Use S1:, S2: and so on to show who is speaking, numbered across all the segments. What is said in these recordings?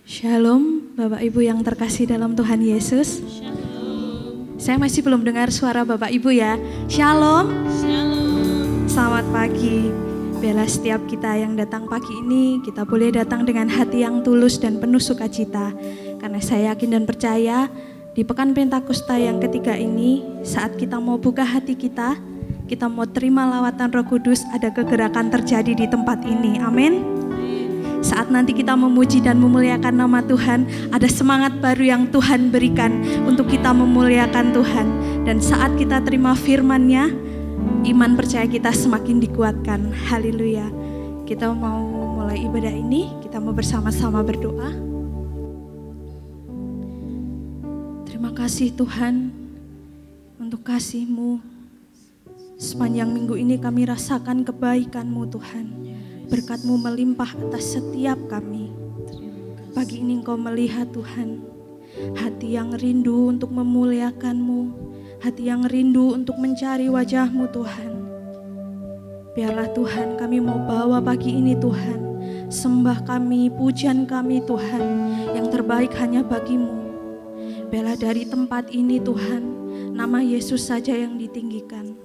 S1: Shalom, Bapak Ibu yang terkasih dalam Tuhan Yesus.
S2: Shalom.
S1: Saya masih belum dengar suara Bapak Ibu ya. Shalom.
S2: Shalom.
S1: Selamat pagi. Biarlah setiap kita yang datang pagi ini, kita boleh datang dengan hati yang tulus dan penuh sukacita. Karena saya yakin dan percaya, di Pekan Pentakosta yang ketiga ini, saat kita mau buka hati kita mau terima lawatan Roh Kudus, ada kegerakan terjadi di tempat ini. Amin. Saat nanti kita memuji dan memuliakan nama Tuhan, ada semangat baru yang Tuhan berikan untuk kita memuliakan Tuhan. Dan saat kita terima firman-Nya, iman percaya kita semakin dikuatkan. Haleluya. Kita mau mulai ibadah ini, kita mau bersama-sama berdoa. Terima kasih Tuhan untuk kasih-Mu. Sepanjang minggu ini kami rasakan kebaikan-Mu Tuhan. Berkat-Mu melimpah atas setiap kami. Pagi ini Engkau melihat Tuhan, hati yang rindu untuk memuliakan-Mu, hati yang rindu untuk mencari wajah-Mu Tuhan. Biarlah Tuhan kami mau bawa pagi ini Tuhan, sembah kami, pujian kami Tuhan, yang terbaik hanya bagi-Mu. Biarlah dari tempat ini Tuhan, nama Yesus saja yang ditinggikan.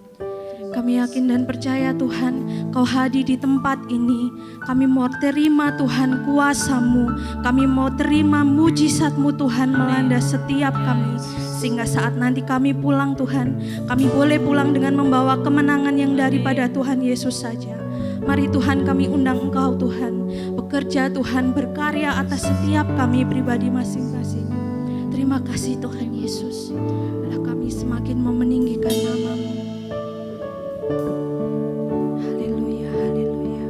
S1: Kami yakin dan percaya Tuhan, Kau hadir di tempat ini. Kami mau terima Tuhan kuasa-Mu. Kami mau terima mujizat-Mu Tuhan melanda setiap kami. Sehingga saat nanti kami pulang Tuhan, kami boleh pulang dengan membawa kemenangan yang daripada Tuhan Yesus saja. Mari Tuhan kami undang Engkau Tuhan. Bekerja Tuhan, berkarya atas setiap kami pribadi masing-masing. Terima kasih Tuhan Yesus. Biarlah kami semakin meninggikan nama-Mu. Haleluya, haleluya.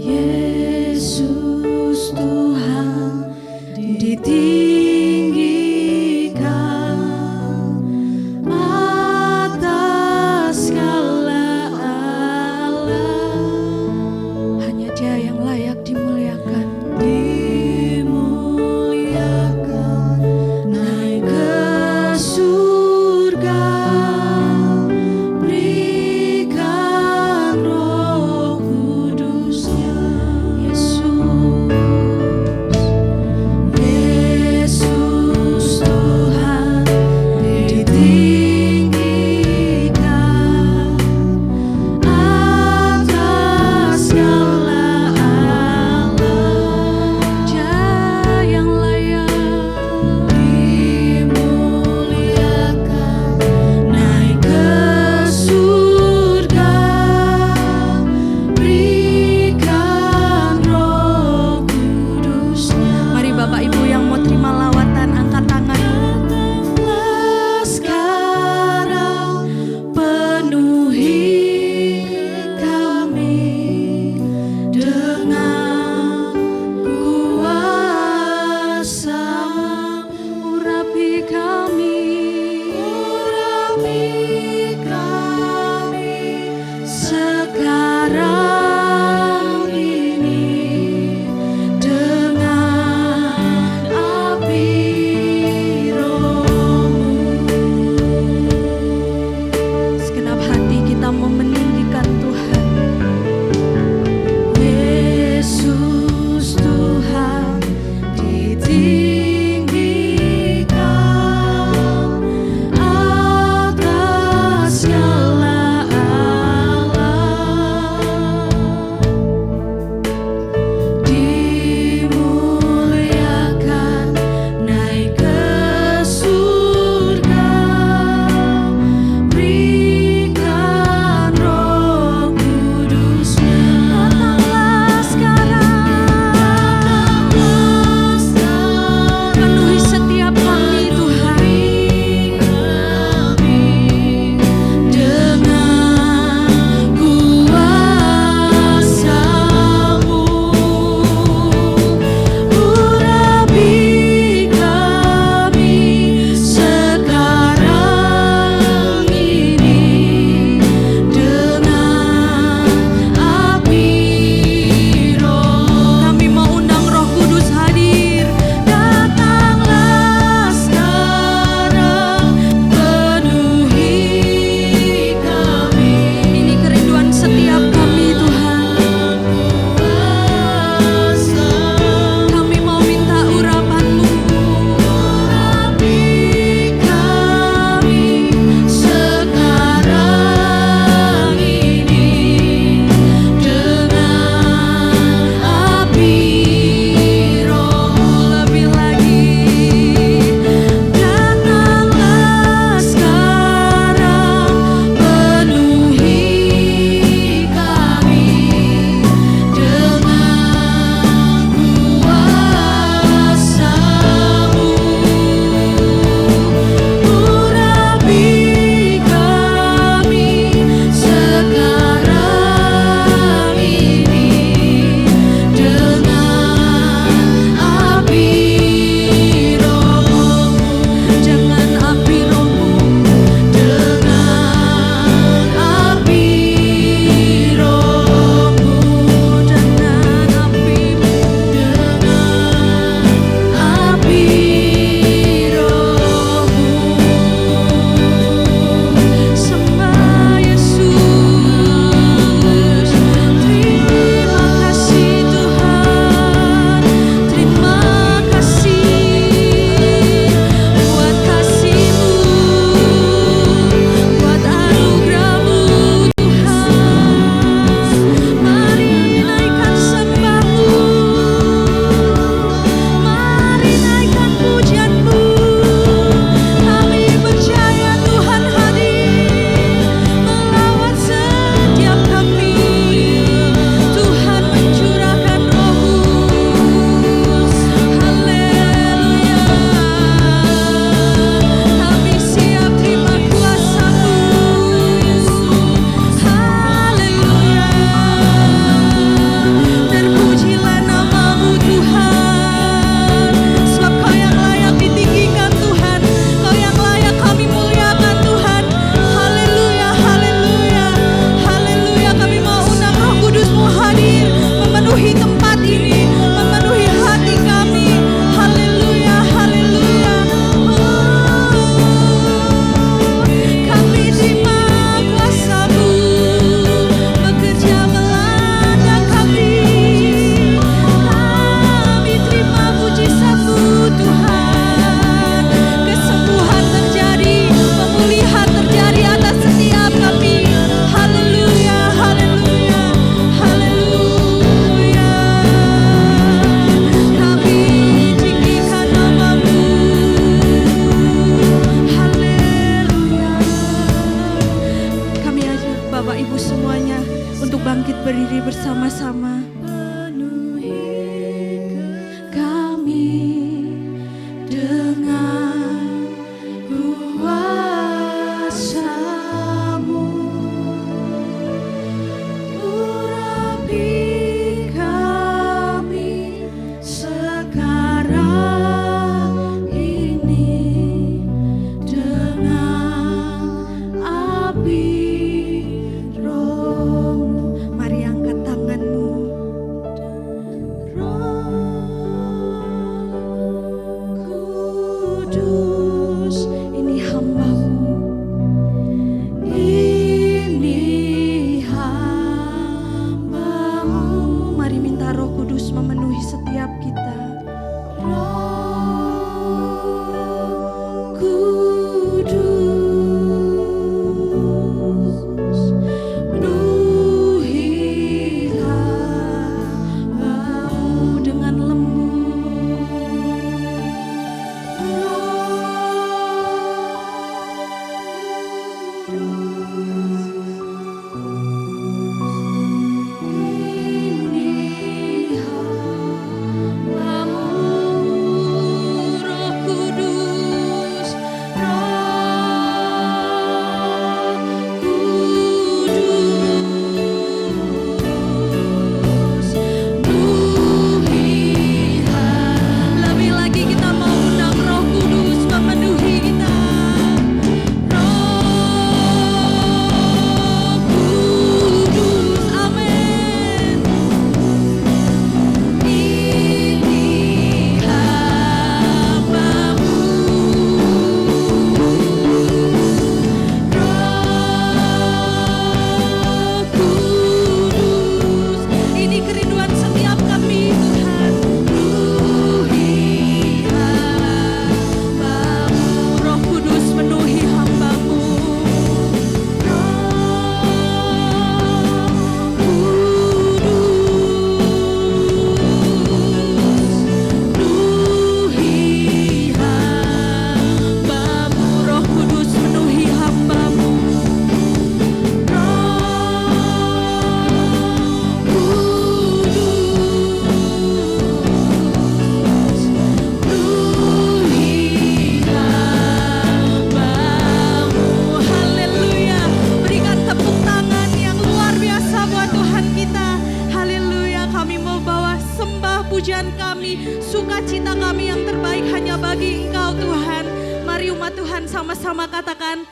S1: Yesus Tuhan ditinggikan atas segala Allah. Hanya Dia yang layak dimuliakan. Naik ke berdiri bersama-sama. Kami dengan kuasa-Mu, urapi kami sekarang ini dengan api Roh-Mu. Mari angkat tanganmu. Roh Kudus, ini hamba-Mu. Ini hamba-Mu. Mari minta Roh Kudus memenuhi setiap kita. Roh Kudus, penuhi hamba-Mu dengan lembut. Ini hamba-Mu, Roh Kudus, Roh Kudus, penuhi hamba. Lebih lagi kita mau undang Roh Kudus memenuhi kita. Roh Kudus, amin. Ini hamba-Mu, Roh Kudus. Ini kerinduan setiap kami, Tuhan. Penuhi hamba-Mu, Roh Kudus penuhi hamba-Mu. Roh Kudus penuhi hamba-Mu, haleluya. Berikan tepuk tangan yang luar biasa buat Tuhan kita. Haleluya, kami mau bawa sembah pujian kami, sukacita kami yang terbaik hanya bagi Engkau Tuhan. Mari umat Tuhan sama-sama katakan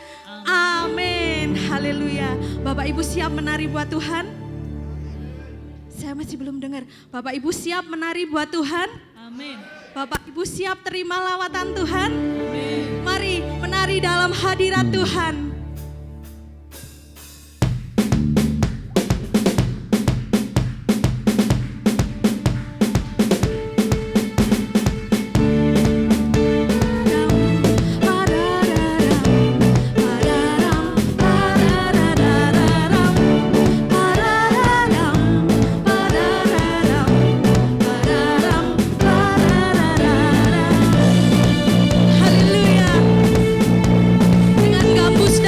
S1: amin. Haleluya. Bapak Ibu siap menari buat Tuhan? Saya masih belum dengar. Bapak Ibu siap menari buat Tuhan?
S2: Amin.
S1: Bapak Ibu siap terima lawatan Tuhan?
S2: Amin.
S1: Mari menari dalam hadirat Tuhan. Haleluya. Dengan gambus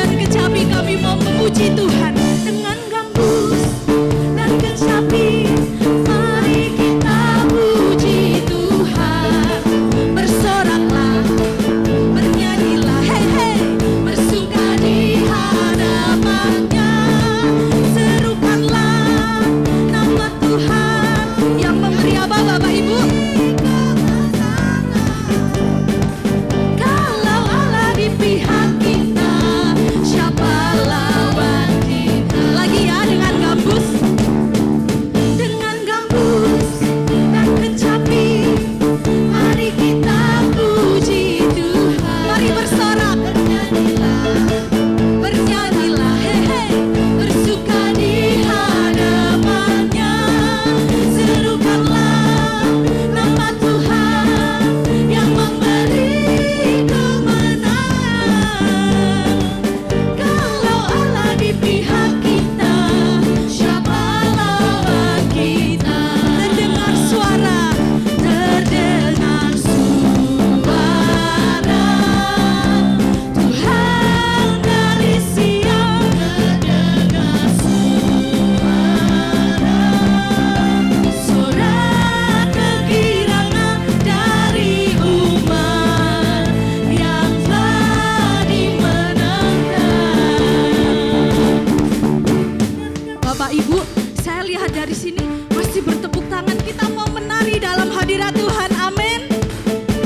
S1: sini masih bertepuk tangan. Kita mau menari dalam hadirat Tuhan. Amin.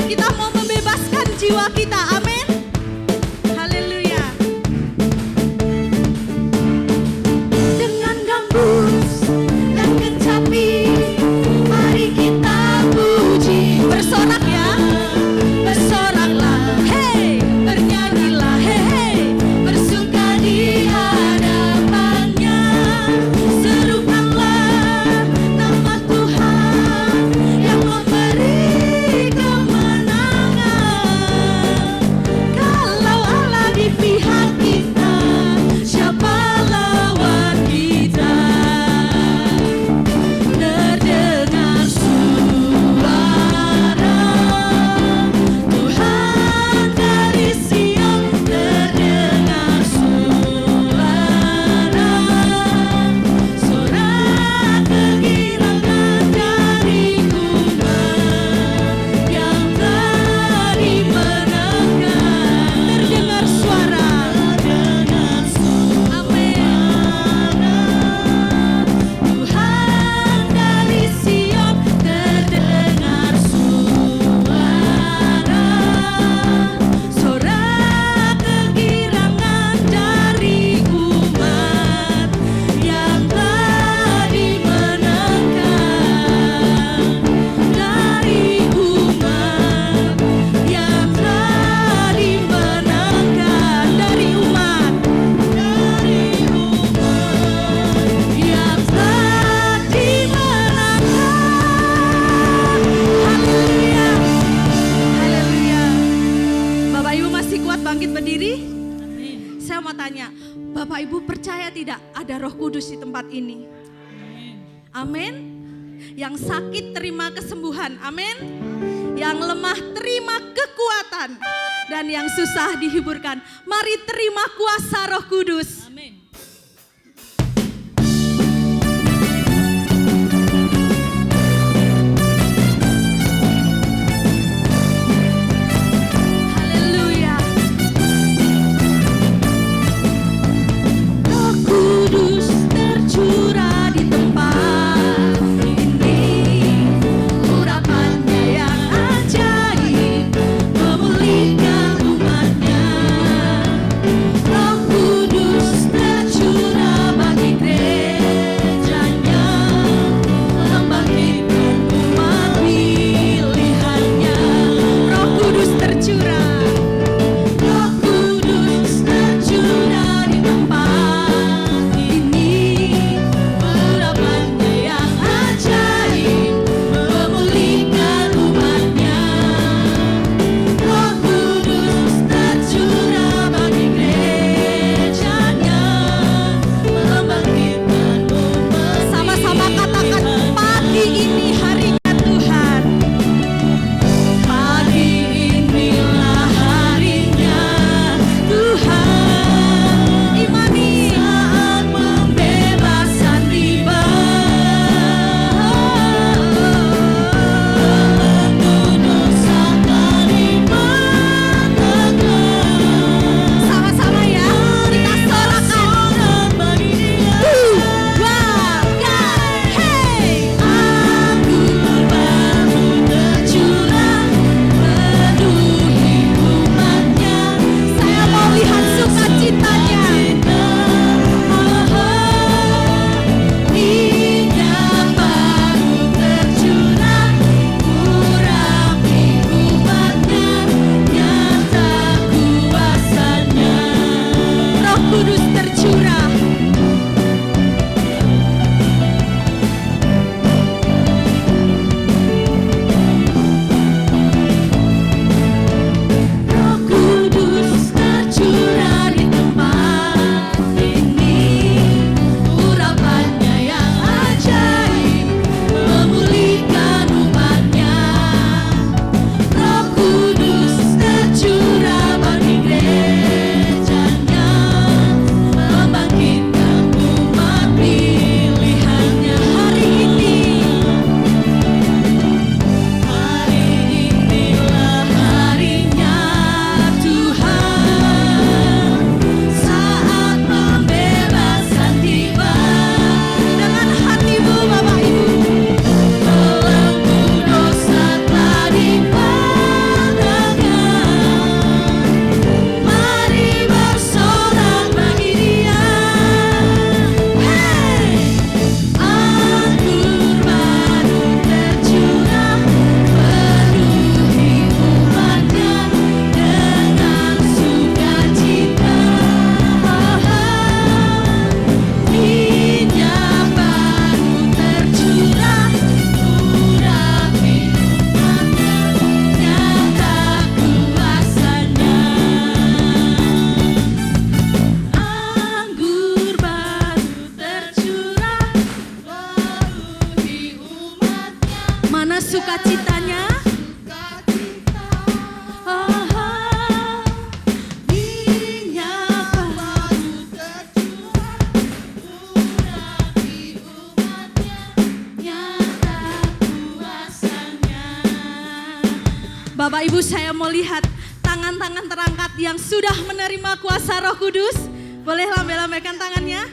S1: Kita mau membebaskan jiwa kita. Amin. Haleluya. Dengan gambus dan kecapi, mari kita puji. Bersorak ya. Bersoraklah, hey, bernyanyilah, hey, hey, bersuka di hadapannya. Serukanlah nama Tuhan yang memberi kemenangan. Kalau Allah di pihak kita, siapa lawan kita? Terdengar suara Tuhan dari Sion, terdengar suara sorak kegirangan dari umat yang telah dimenangkan. Terdengar suara, amin. Tuhan dari Sion, terdengar suara sorak kegirangan dari umat yang telah dimenangkan. Dari umat yang telah dimenangkan. Dari umat yang telah dimenangkan. Haleluya. Haleluya. Bapak Ibu masih kuat bangkit berdiri? Saya mau tanya, Bapak Ibu percaya tidak ada Roh Kudus di tempat ini? Amin. Yang sakit terima kesembuhan, amin. Yang lemah terima kekuatan, dan yang susah dihiburkan. Mari terima kuasa Roh Kudus.
S2: Amin.
S1: Haleluya. Roh Kudus tercurah di tempat ini. Urapannya yang ajaib memulihkan umatnya. Roh Kudus sukacitanya. Bapak Ibu, saya mau lihat tangan-tangan terangkat yang sudah menerima kuasa Roh Kudus. Boleh lambai-lambaikan tangannya?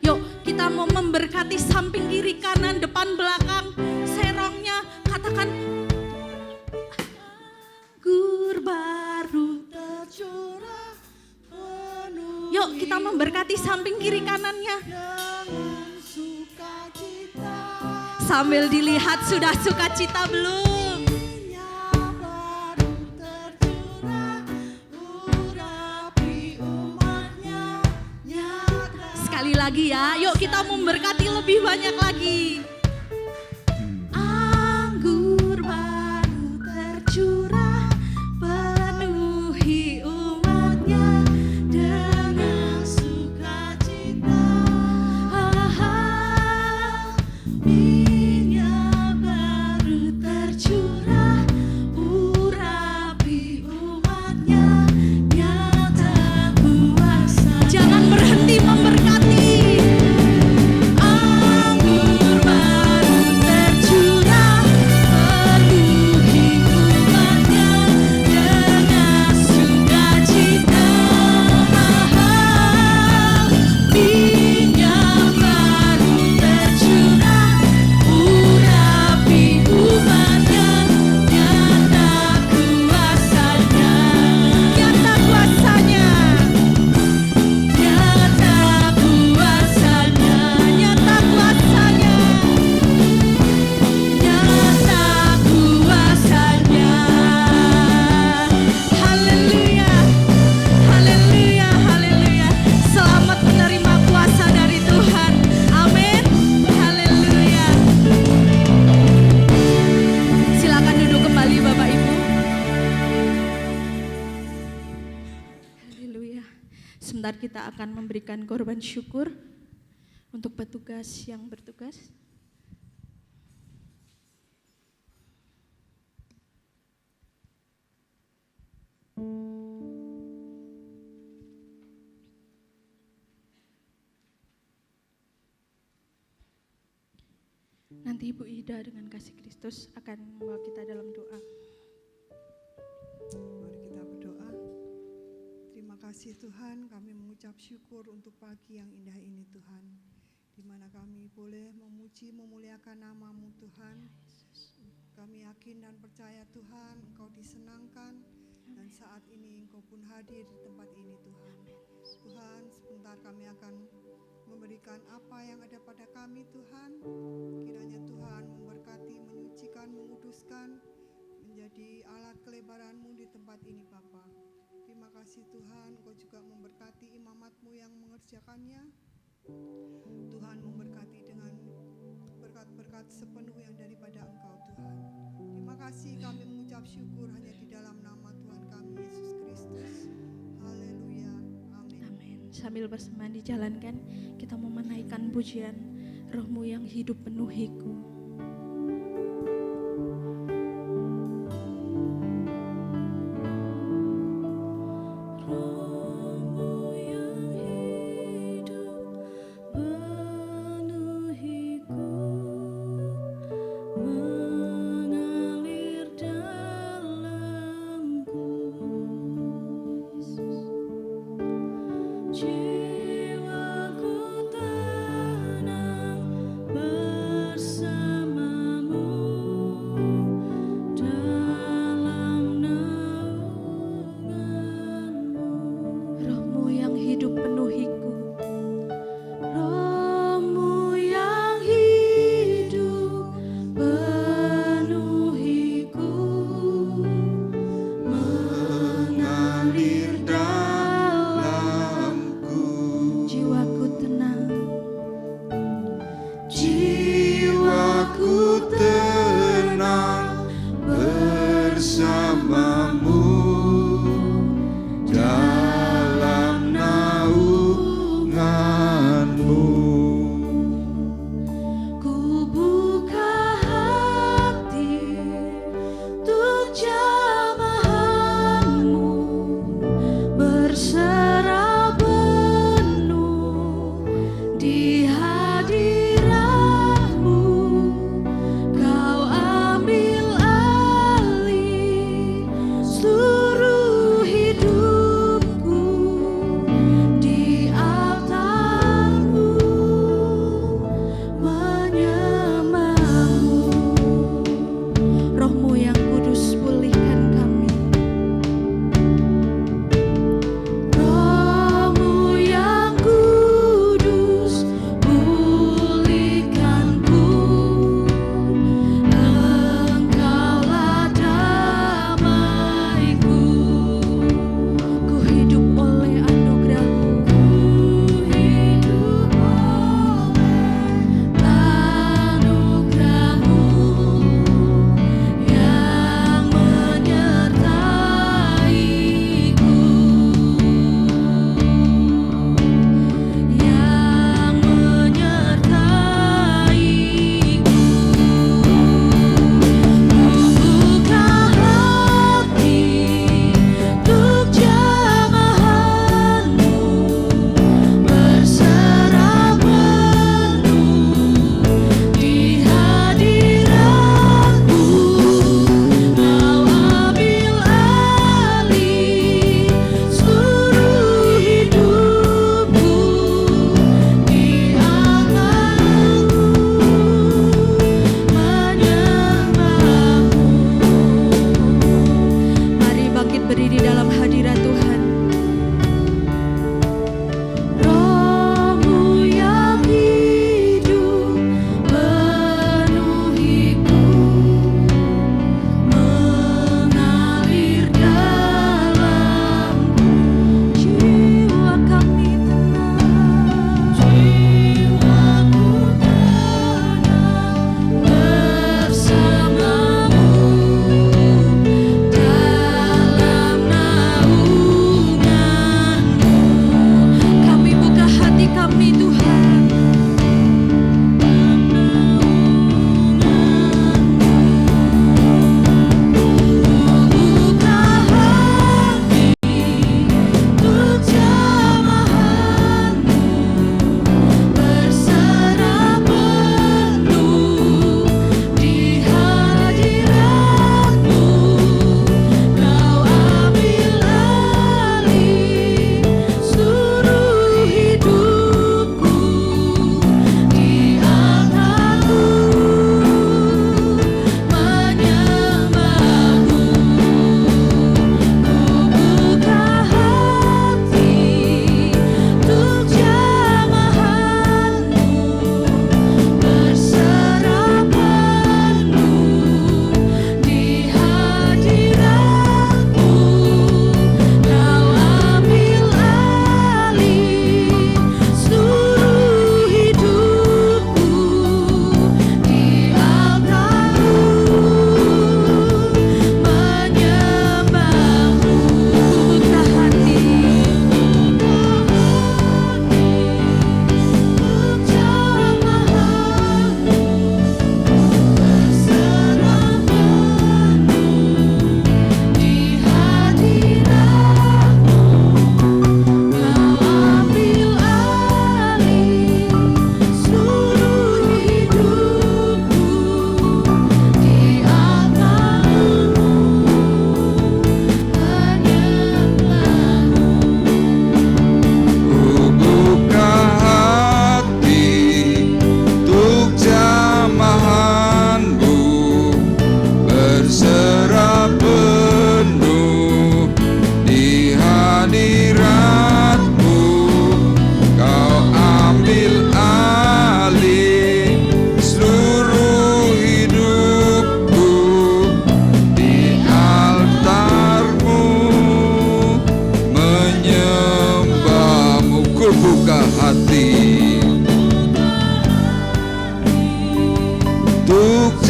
S1: Yuk, kita mau memberkati samping kiri kanan depan belakang serongnya. Katakan anggur baru tercurah penuh. Yuk, kita memberkati samping kiri kanannya. Sambil dilihat sudah sukacita belum? Sekali lagi ya, yuk kita memberkati lebih banyak lagi. Anggur baru tercurah, penuhi umatnya dengan sukacita. Minyak baru tercurah, urapi umatnya, nyata kuasa. Jangan berhenti memberkati. Sebentar kita akan memberikan korban syukur untuk petugas yang bertugas. Nanti Ibu Ida dengan kasih Kristus akan membawa kita dalam doa.
S3: Mari kita berdoa. Terima kasih Tuhan, kami mengucap syukur untuk pagi yang indah ini Tuhan, di mana kami boleh memuji memuliakan nama-Mu Tuhan. Kami yakin dan percaya Tuhan, Engkau disenangkan dan saat ini Engkau pun hadir di tempat ini Tuhan. Tuhan, sebentar kami akan memberikan apa yang ada pada kami Tuhan. Kiranya Tuhan memberkati, menyucikan, menguduskan, menjadi alat kelebaran-Mu di tempat ini Bapa. Terima kasih Tuhan, Engkau juga memberkati imamat-Mu yang mengerjakannya. Tuhan memberkati dengan berkat-berkat sepenuh yang daripada Engkau Tuhan. Terima kasih, kami mengucap syukur hanya di dalam nama Tuhan kami Yesus Kristus. Haleluya, amin.
S1: Amin. Sambil bersemangat dijalankan, kita mau menaikkan pujian Roh-Mu yang hidup penuhiku.
S2: Jiwaku tenang bersama.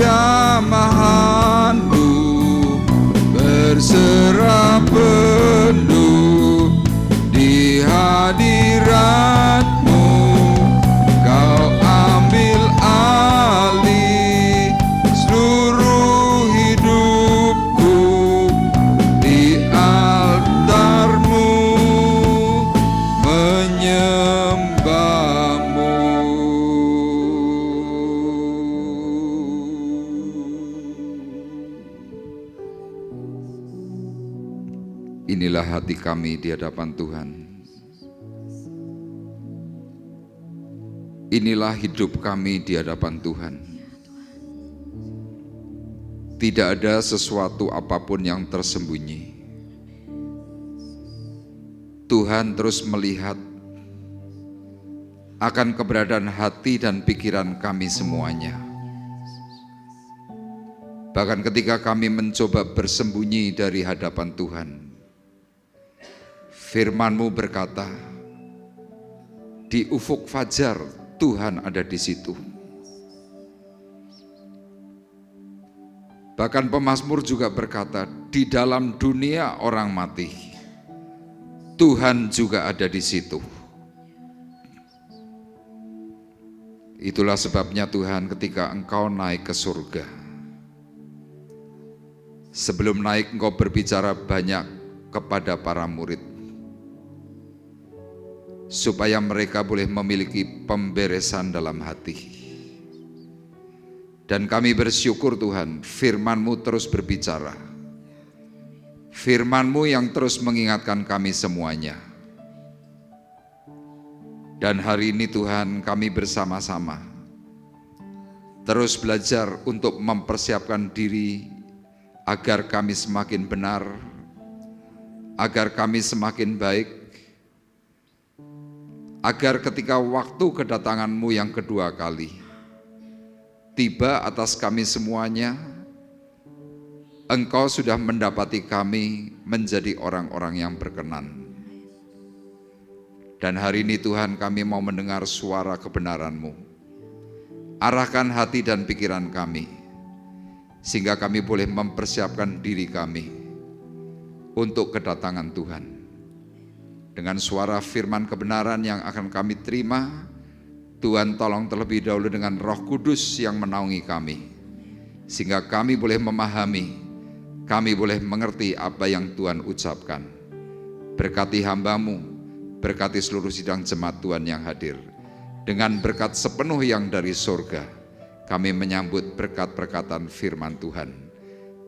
S4: jamahanmu, berserah penuh di hadiratmu. Kau ambil alih seluruh hidupku di altarmu, menyembahmu. Inilah hati kami di hadapan Tuhan. Inilah hidup kami di hadapan Tuhan. Tidak ada sesuatu apapun yang tersembunyi. Tuhan terus melihat akan keberadaan hati dan pikiran kami semuanya. Bahkan ketika kami mencoba bersembunyi dari hadapan Tuhan, Firman-Mu berkata, di ufuk fajar Tuhan ada di situ. Bahkan pemazmur juga berkata, di dalam dunia orang mati, Tuhan juga ada di situ. Itulah sebabnya Tuhan, ketika Engkau naik ke surga, sebelum naik Engkau berbicara banyak kepada para murid, supaya mereka boleh memiliki pemberesan dalam hati. Dan kami bersyukur Tuhan, firman-Mu terus berbicara. Firman-Mu yang terus mengingatkan kami semuanya. Dan hari ini Tuhan, kami bersama-sama terus belajar untuk mempersiapkan diri agar kami semakin benar, agar kami semakin baik, agar ketika waktu kedatangan-Mu yang kedua kali tiba atas kami semuanya, Engkau sudah mendapati kami menjadi orang-orang yang berkenan. Dan hari ini Tuhan, kami mau mendengar suara kebenaran-Mu. Arahkan hati dan pikiran kami, sehingga kami boleh mempersiapkan diri kami untuk kedatangan Tuhan. Dengan suara firman kebenaran yang akan kami terima, Tuhan tolong terlebih dahulu dengan Roh Kudus yang menaungi kami, sehingga kami boleh memahami, kami boleh mengerti apa yang Tuhan ucapkan. Berkati hamba-Mu, berkati seluruh sidang jemaat Tuhan yang hadir. Dengan berkat sepenuh yang dari surga, kami menyambut berkat-berkatan firman Tuhan.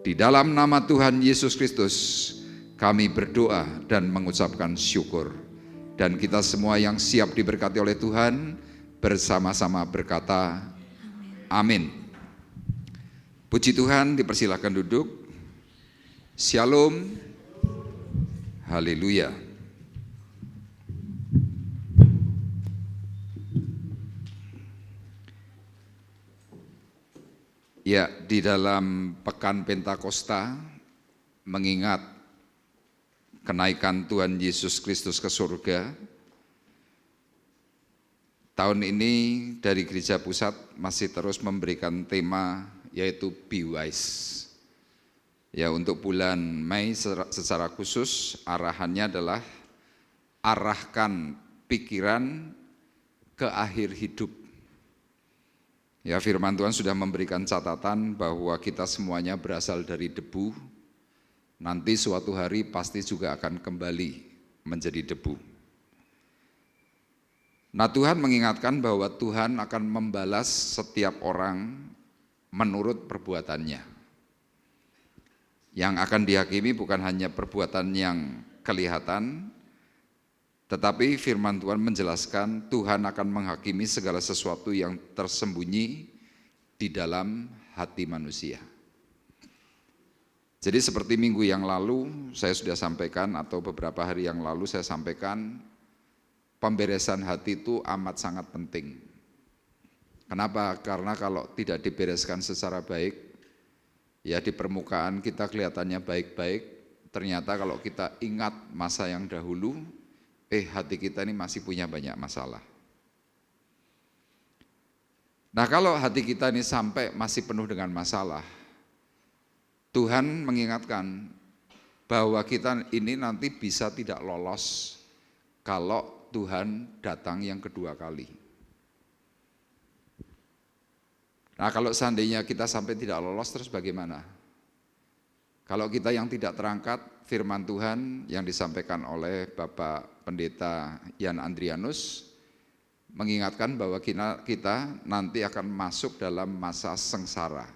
S4: Di dalam nama Tuhan Yesus Kristus, kami berdoa dan mengucapkan syukur. Dan kita semua yang siap diberkati oleh Tuhan, bersama-sama berkata, amin. Puji Tuhan, dipersilakan duduk. Shalom. Haleluya. Ya, di dalam Pekan Pentakosta, mengingat kenaikan Tuhan Yesus Kristus ke surga, tahun ini dari Gereja Pusat masih terus memberikan tema yaitu Be Wise. Ya, untuk bulan Mei secara khusus arahannya adalah arahkan pikiran ke akhir hidup. Ya, firman Tuhan sudah memberikan catatan bahwa kita semuanya berasal dari debu. Nanti suatu hari pasti juga akan kembali menjadi debu. Nah, Tuhan mengingatkan bahwa Tuhan akan membalas setiap orang menurut perbuatannya. Yang akan dihakimi bukan hanya perbuatan yang kelihatan, tetapi firman Tuhan menjelaskan Tuhan akan menghakimi segala sesuatu yang tersembunyi di dalam hati manusia. Jadi seperti minggu yang lalu saya sudah sampaikan, atau beberapa hari yang lalu saya sampaikan, pemberesan hati itu amat sangat penting. Kenapa? Karena kalau tidak dibereskan secara baik, ya di permukaan kita kelihatannya baik-baik, ternyata kalau kita ingat masa yang dahulu, hati kita ini masih punya banyak masalah. Nah, kalau hati kita ini sampai masih penuh dengan masalah, Tuhan mengingatkan bahwa kita ini nanti bisa tidak lolos kalau Tuhan datang yang kedua kali. Nah, kalau seandainya kita sampai tidak lolos, terus bagaimana? Kalau kita yang tidak terangkat, firman Tuhan yang disampaikan oleh Bapak Pendeta Yan Andrianus mengingatkan bahwa kita nanti akan masuk dalam masa sengsara.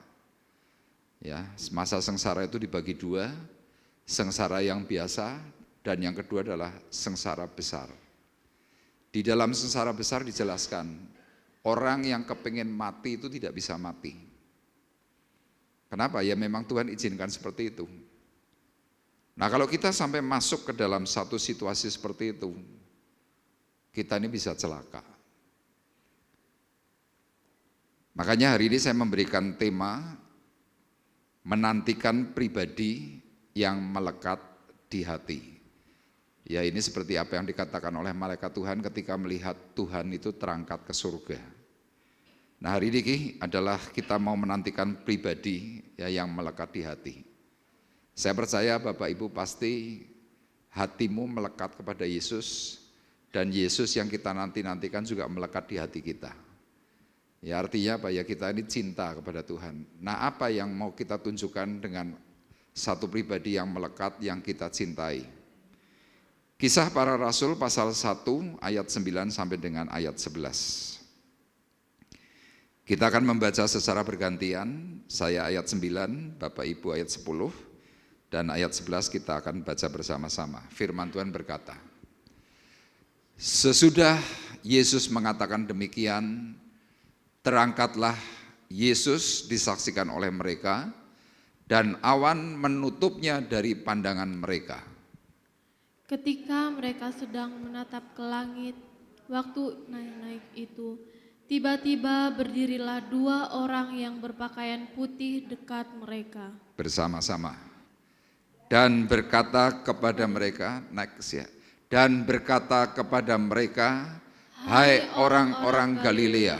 S4: Ya, masa sengsara itu dibagi dua, sengsara yang biasa dan yang kedua adalah sengsara besar. Di dalam sengsara besar dijelaskan, orang yang kepingin mati itu tidak bisa mati. Kenapa? Ya memang Tuhan izinkan seperti itu. Nah, kalau kita sampai masuk ke dalam satu situasi seperti itu, kita ini bisa celaka. Makanya hari ini saya memberikan tema menantikan pribadi yang melekat di hati. Ya, ini seperti apa yang dikatakan oleh malaikat Tuhan ketika melihat Tuhan itu terangkat ke surga. Nah, hari ini adalah kita mau menantikan pribadi ya yang melekat di hati. Saya percaya Bapak Ibu pasti hatimu melekat kepada Yesus dan Yesus yang kita nantikan juga melekat di hati kita. Ya, artinya apa ya, kita ini cinta kepada Tuhan. Nah, apa yang mau kita tunjukkan dengan satu pribadi yang melekat yang kita cintai? Kisah Para Rasul pasal 1 ayat 9 sampai dengan ayat 11. Kita akan membaca secara bergantian, saya ayat 9, Bapak Ibu ayat 10, dan ayat 11 kita akan baca bersama-sama. Firman Tuhan berkata, sesudah Yesus mengatakan demikian, terangkatlah Yesus disaksikan oleh mereka, dan awan menutupnya dari pandangan mereka.
S2: Ketika mereka sedang menatap ke langit, waktu naik-naik itu, tiba-tiba berdirilah 2 orang yang berpakaian putih dekat mereka.
S4: Bersama-sama. Dan berkata kepada mereka, dan berkata kepada mereka, hai orang-orang Galilea,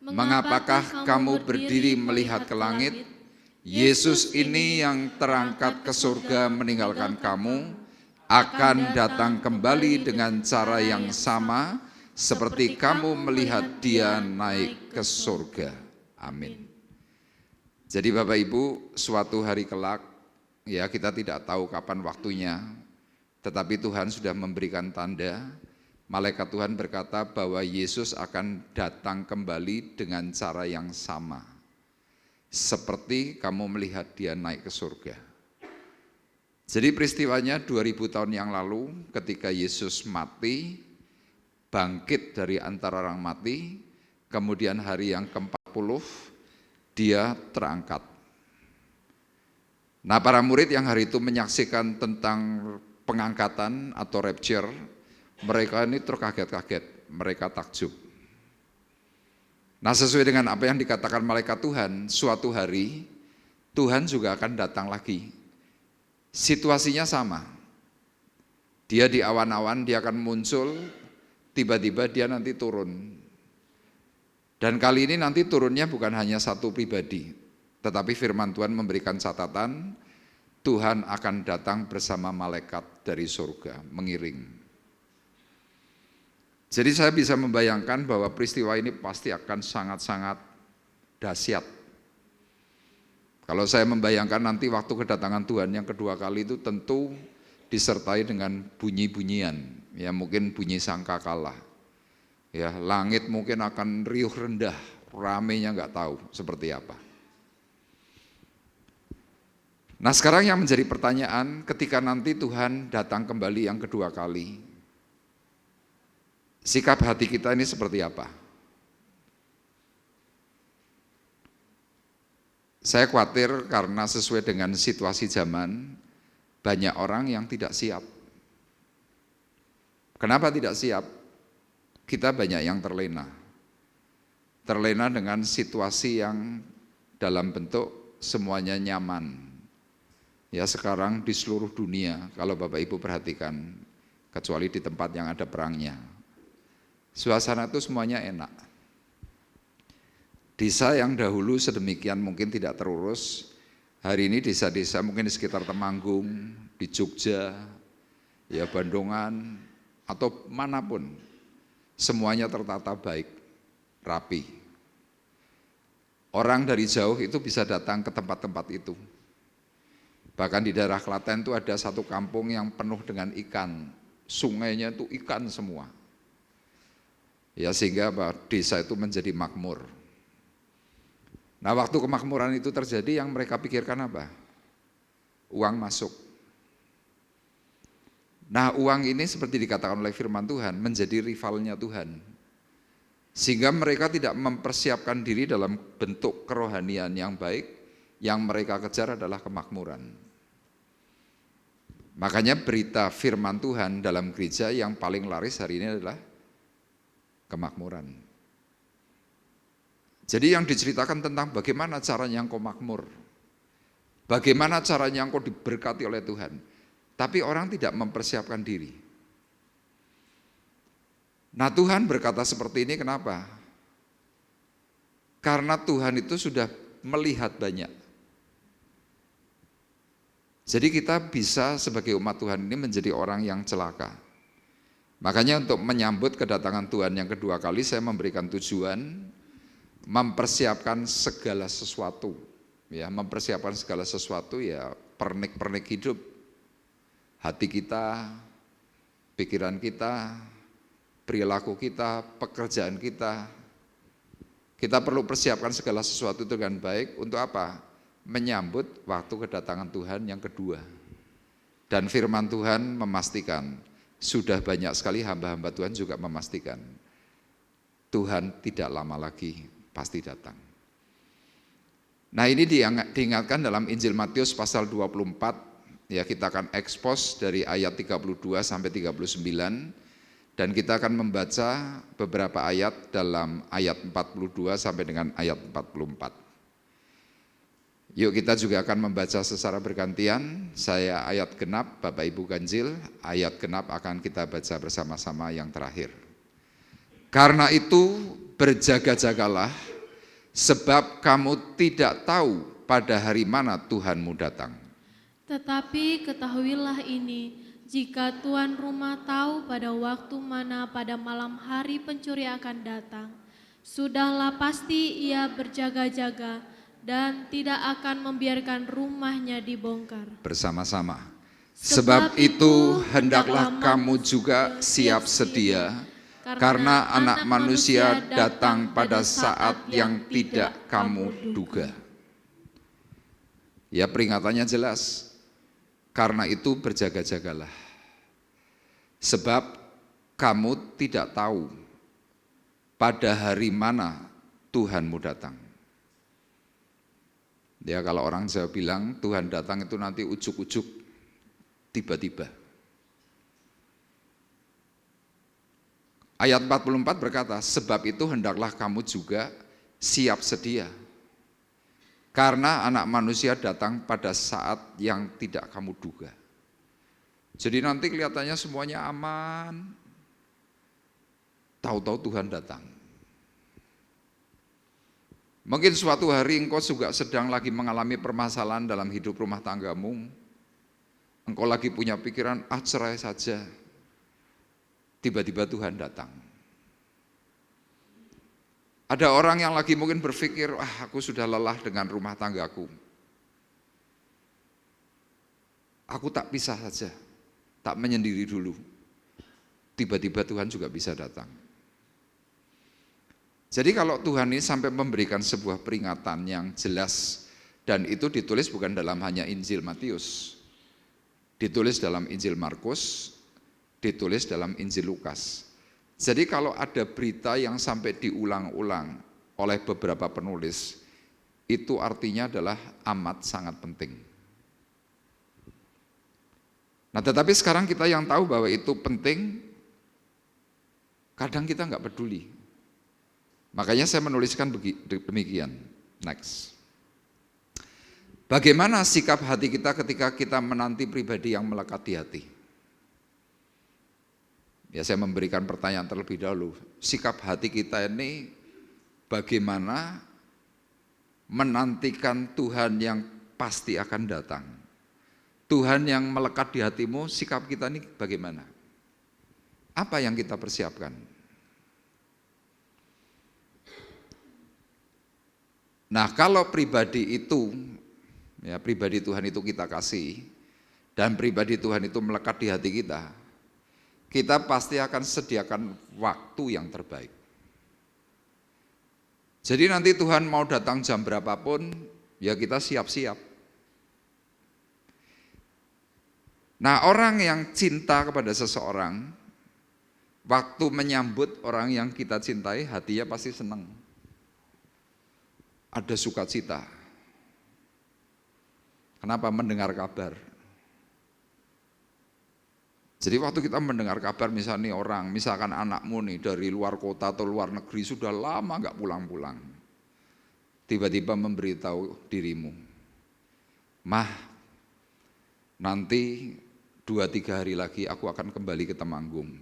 S4: mengapakah kamu berdiri melihat ke langit? Yesus ini yang terangkat ke surga meninggalkan kamu, akan datang kembali dengan cara yang sama, seperti kamu melihat dia naik ke surga. Amin. Jadi Bapak Ibu, suatu hari kelak, ya kita tidak tahu kapan waktunya, tetapi Tuhan sudah memberikan tanda. Malaikat Tuhan berkata bahwa Yesus akan datang kembali dengan cara yang sama, seperti kamu melihat dia naik ke surga. Jadi peristiwanya 2000 tahun yang lalu ketika Yesus mati, bangkit dari antara orang mati, kemudian hari yang ke-40 dia terangkat. Nah, para murid yang hari itu menyaksikan tentang pengangkatan atau rapture, mereka ini terkaget-kaget, mereka takjub. Nah, sesuai dengan apa yang dikatakan malaikat Tuhan, suatu hari Tuhan juga akan datang lagi. Situasinya sama. Dia di awan-awan, dia akan muncul, tiba-tiba dia nanti turun. Dan kali ini nanti turunnya bukan hanya satu pribadi, tetapi firman Tuhan memberikan catatan, Tuhan akan datang bersama malaikat dari surga, mengiring. Jadi saya bisa membayangkan bahwa peristiwa ini pasti akan sangat-sangat dahsyat. Kalau saya membayangkan nanti waktu kedatangan Tuhan yang kedua kali itu tentu disertai dengan bunyi-bunyian, ya mungkin bunyi sangkakala. Ya, langit mungkin akan riuh rendah, ramenya nggak tahu seperti apa. Nah, sekarang yang menjadi pertanyaan, ketika nanti Tuhan datang kembali yang kedua kali, sikap hati kita ini seperti apa? Saya khawatir karena sesuai dengan situasi zaman, banyak orang yang tidak siap. Kenapa tidak siap? Kita banyak yang terlena. Terlena dengan situasi yang dalam bentuk semuanya nyaman. Ya, sekarang di seluruh dunia, kalau Bapak Ibu perhatikan, kecuali di tempat yang ada perangnya, suasana itu semuanya enak. Desa yang dahulu sedemikian mungkin tidak terurus, hari ini desa-desa mungkin di sekitar Temanggung, di Jogja, ya Bandungan, atau manapun, semuanya tertata baik, rapi. Orang dari jauh itu bisa datang ke tempat-tempat itu. Bahkan di daerah Klaten itu ada satu kampung yang penuh dengan ikan, sungainya itu ikan semua. Ya sehingga desa itu menjadi makmur. Nah waktu kemakmuran itu terjadi yang mereka pikirkan apa? Uang masuk. Nah uang ini seperti dikatakan oleh firman Tuhan menjadi rivalnya Tuhan. Sehingga mereka tidak mempersiapkan diri dalam bentuk kerohanian yang baik, yang mereka kejar adalah kemakmuran. Makanya berita firman Tuhan dalam gereja yang paling laris hari ini adalah kemakmuran. Jadi yang diceritakan tentang bagaimana caranya engkau makmur, bagaimana caranya engkau diberkati oleh Tuhan. Tapi orang tidak mempersiapkan diri. Nah Tuhan berkata seperti ini kenapa? Karena Tuhan itu sudah melihat banyak. Jadi kita bisa sebagai umat Tuhan ini menjadi orang yang celaka. Makanya untuk menyambut kedatangan Tuhan yang kedua kali saya memberikan tujuan mempersiapkan segala sesuatu, ya mempersiapkan segala sesuatu ya pernik-pernik hidup, hati kita, pikiran kita, perilaku kita, pekerjaan kita. Kita perlu persiapkan segala sesuatu dengan baik untuk apa? Menyambut waktu kedatangan Tuhan yang kedua. Dan firman Tuhan memastikan, sudah banyak sekali hamba-hamba Tuhan juga memastikan, Tuhan tidak lama lagi pasti datang. Nah ini diingatkan dalam Injil Matius pasal 24, ya kita akan ekspos dari ayat 32 sampai 39, dan kita akan membaca beberapa ayat dalam ayat 42 sampai dengan ayat 44. Yuk kita juga akan membaca secara bergantian, saya ayat genap, Bapak Ibu ganjil, ayat genap akan kita baca bersama-sama yang terakhir. Karena itu berjaga-jagalah, sebab kamu tidak tahu pada hari mana Tuhanmu datang.
S2: Tetapi ketahuilah ini, jika tuan rumah tahu pada waktu mana pada malam hari pencuri akan datang, sudahlah pasti ia berjaga-jaga dan tidak akan membiarkan rumahnya dibongkar.
S4: Bersama-sama. Sebab itu hendaklah kamu juga siap sedia, karena anak manusia datang pada saat yang tidak kamu duga. Ya peringatannya jelas, karena itu berjaga-jagalah. Sebab kamu tidak tahu pada hari mana Tuhanmu datang. Ya kalau orang Jawa bilang Tuhan datang itu nanti ujuk-ujuk, tiba-tiba. Ayat 44 berkata, sebab itu hendaklah kamu juga siap sedia. Karena anak manusia datang pada saat yang tidak kamu duga. Jadi nanti kelihatannya semuanya aman, tahu-tahu Tuhan datang. Mungkin suatu hari engkau juga sedang lagi mengalami permasalahan dalam hidup rumah tanggamu. Engkau lagi punya pikiran, cerai saja. Tiba-tiba Tuhan datang. Ada orang yang lagi mungkin berpikir, aku sudah lelah dengan rumah tanggaku. Aku tak pisah saja, tak menyendiri dulu. Tiba-tiba Tuhan juga bisa datang. Jadi kalau Tuhan ini sampai memberikan sebuah peringatan yang jelas, dan itu ditulis bukan dalam hanya Injil Matius, ditulis dalam Injil Markus, ditulis dalam Injil Lukas. Jadi kalau ada berita yang sampai diulang-ulang oleh beberapa penulis, itu artinya adalah amat sangat penting. Nah tetapi sekarang kita yang tahu bahwa itu penting, kadang kita nggak peduli. Makanya saya menuliskan demikian. Next. Bagaimana sikap hati kita ketika kita menanti pribadi yang melekat di hati? Ya saya memberikan pertanyaan terlebih dahulu. Sikap hati kita ini bagaimana menantikan Tuhan yang pasti akan datang. Tuhan yang melekat di hatimu, sikap kita ini bagaimana? Apa yang kita persiapkan? Nah, kalau pribadi itu, ya pribadi Tuhan itu kita kasih, dan pribadi Tuhan itu melekat di hati kita pasti akan sediakan waktu yang terbaik. Jadi nanti Tuhan mau datang jam berapapun, ya kita siap-siap. Nah, orang yang cinta kepada seseorang, waktu menyambut orang yang kita cintai, hatinya pasti senang. Ada sukacita. Kenapa? Mendengar kabar. Jadi waktu kita mendengar kabar misalnya orang, misalkan anakmu nih dari luar kota atau luar negeri sudah lama nggak pulang-pulang. Tiba-tiba memberitahu dirimu, "Mah, nanti 2-3 hari lagi aku akan kembali ke Temanggung.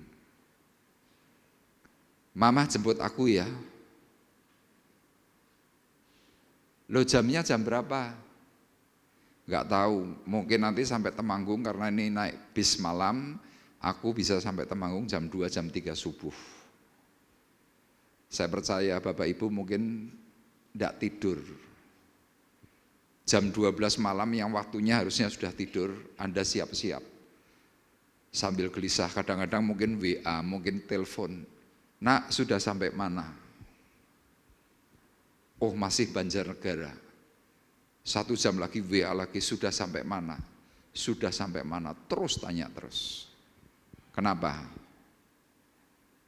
S4: Mama jemput aku ya." Loh, jamnya jam berapa? Nggak tahu, mungkin nanti sampai Temanggung karena ini naik bis malam, aku bisa sampai Temanggung jam 2, jam 3 subuh. Saya percaya Bapak Ibu mungkin tidak tidur. Jam 12 malam yang waktunya harusnya sudah tidur, Anda siap-siap. Sambil gelisah, kadang-kadang mungkin WA, mungkin telepon. "Nak, sudah sampai mana?" "Oh, masih Banjarnegara." 1 jam lagi WA lagi, "Sudah sampai mana? Sudah sampai mana?" Terus tanya terus. Kenapa?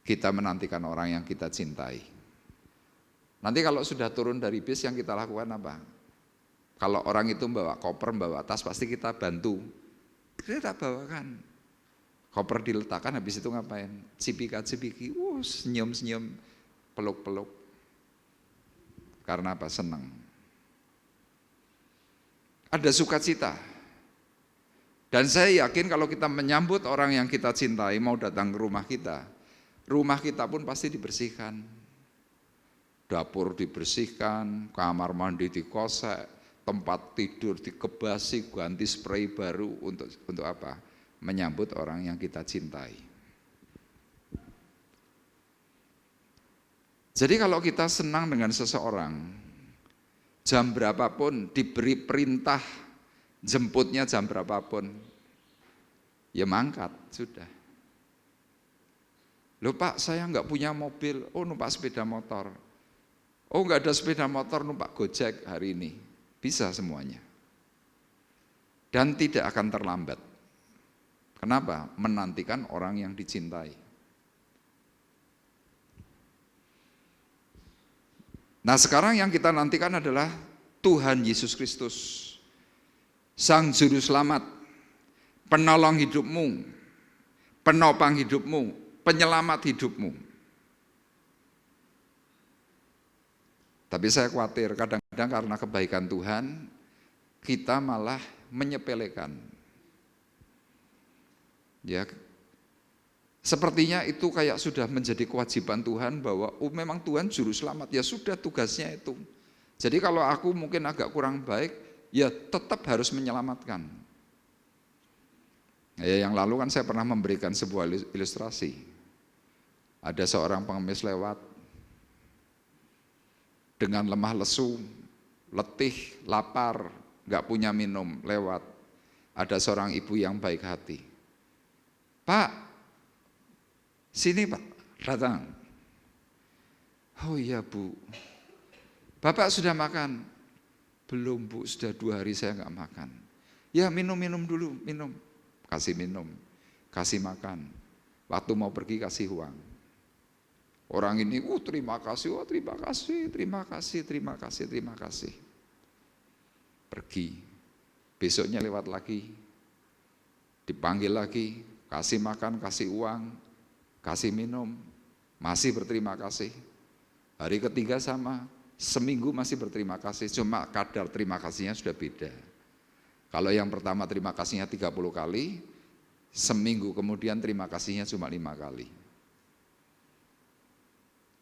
S4: Kita menantikan orang yang kita cintai. Nanti kalau sudah turun dari bis yang kita lakukan apa? Kalau orang itu membawa koper, membawa tas, pasti kita bantu. Kita bawakan. Koper diletakkan, habis itu ngapain? Cipika-cipiki, senyum-senyum, peluk-peluk. Karena apa? Senang. Ada sukacita. Dan saya yakin kalau kita menyambut orang yang kita cintai mau datang ke rumah kita pun pasti dibersihkan. Dapur dibersihkan, kamar mandi dikosek, tempat tidur dikebasi, ganti spray baru untuk apa? Menyambut orang yang kita cintai. Jadi kalau kita senang dengan seseorang, jam berapapun diberi perintah jemputnya jam berapapun, ya mangkat, sudah. "Loh Pak, saya enggak punya mobil." "Oh, numpak sepeda motor." "Oh, enggak ada sepeda motor, numpak Gojek hari ini." Bisa semuanya. Dan tidak akan terlambat. Kenapa? Menantikan orang yang dicintai. Nah, sekarang yang kita nantikan adalah Tuhan Yesus Kristus, Sang Juru Selamat, penolong hidupmu, penopang hidupmu, penyelamat hidupmu. Tapi saya khawatir kadang-kadang karena kebaikan Tuhan, kita malah menyepelekan. Ya, sepertinya itu kayak sudah menjadi kewajiban Tuhan bahwa memang Tuhan Juru Selamat, ya sudah tugasnya itu. Jadi kalau aku mungkin agak kurang baik, ya tetap harus menyelamatkan. Ya, yang lalu kan saya pernah memberikan sebuah ilustrasi. Ada seorang pengemis lewat dengan lemah lesu, letih, lapar, nggak punya minum, lewat. Ada seorang ibu yang baik hati. "Pak, sini Pak," datang. "Oh iya Bu, Bapak sudah makan?" "Belum Bu, sudah 2 hari saya nggak makan." "Ya minum dulu, minum." Kasih minum, kasih makan. Waktu mau pergi kasih uang. Orang ini, terima kasih, terima kasih, terima kasih, terima kasih, terima kasih. Pergi. Besoknya lewat lagi, dipanggil lagi, kasih makan, kasih uang, kasih minum, masih berterima kasih. Hari ketiga sama, seminggu masih berterima kasih, cuma kadar terima kasihnya sudah beda. Kalau yang pertama terima kasihnya 30 kali, seminggu kemudian terima kasihnya cuma 5 kali.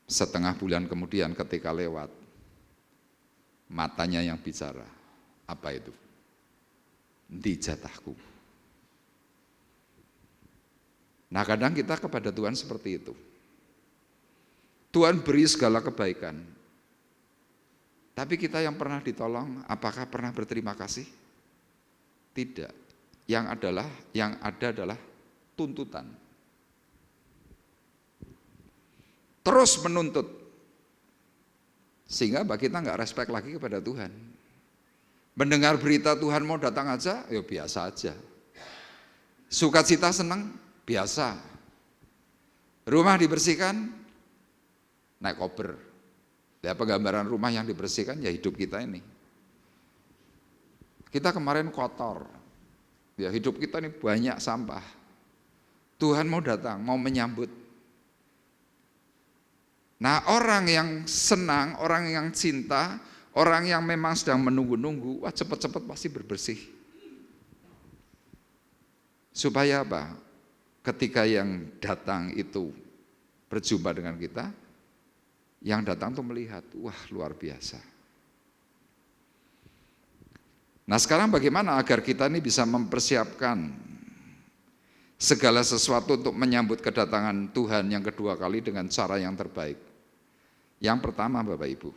S4: Setengah bulan kemudian ketika lewat, matanya yang bicara. Apa itu? Di jatahku. Nah kadang kita kepada Tuhan seperti itu. Tuhan beri segala kebaikan. Tapi kita yang pernah ditolong, apakah pernah berterima kasih? Tidak. Yang ada adalah tuntutan. Terus menuntut. Sehingga kita nggak respect lagi kepada Tuhan. Mendengar berita Tuhan mau datang aja, ya biasa aja. Sukacita senang, biasa. Rumah dibersihkan, naik kober. Ya penggambaran rumah yang dibersihkan ya hidup kita ini. Kita kemarin kotor. Ya hidup kita ini banyak sampah. Tuhan mau datang, mau menyambut. Nah orang yang senang, orang yang cinta, orang yang memang sedang menunggu-nunggu, wah cepat-cepat pasti berbersih. Supaya apa? Ketika yang datang itu berjumpa dengan kita, yang datang tuh melihat, wah luar biasa. Nah sekarang bagaimana agar kita ini bisa mempersiapkan segala sesuatu untuk menyambut kedatangan Tuhan yang kedua kali dengan cara yang terbaik. Yang pertama Bapak Ibu,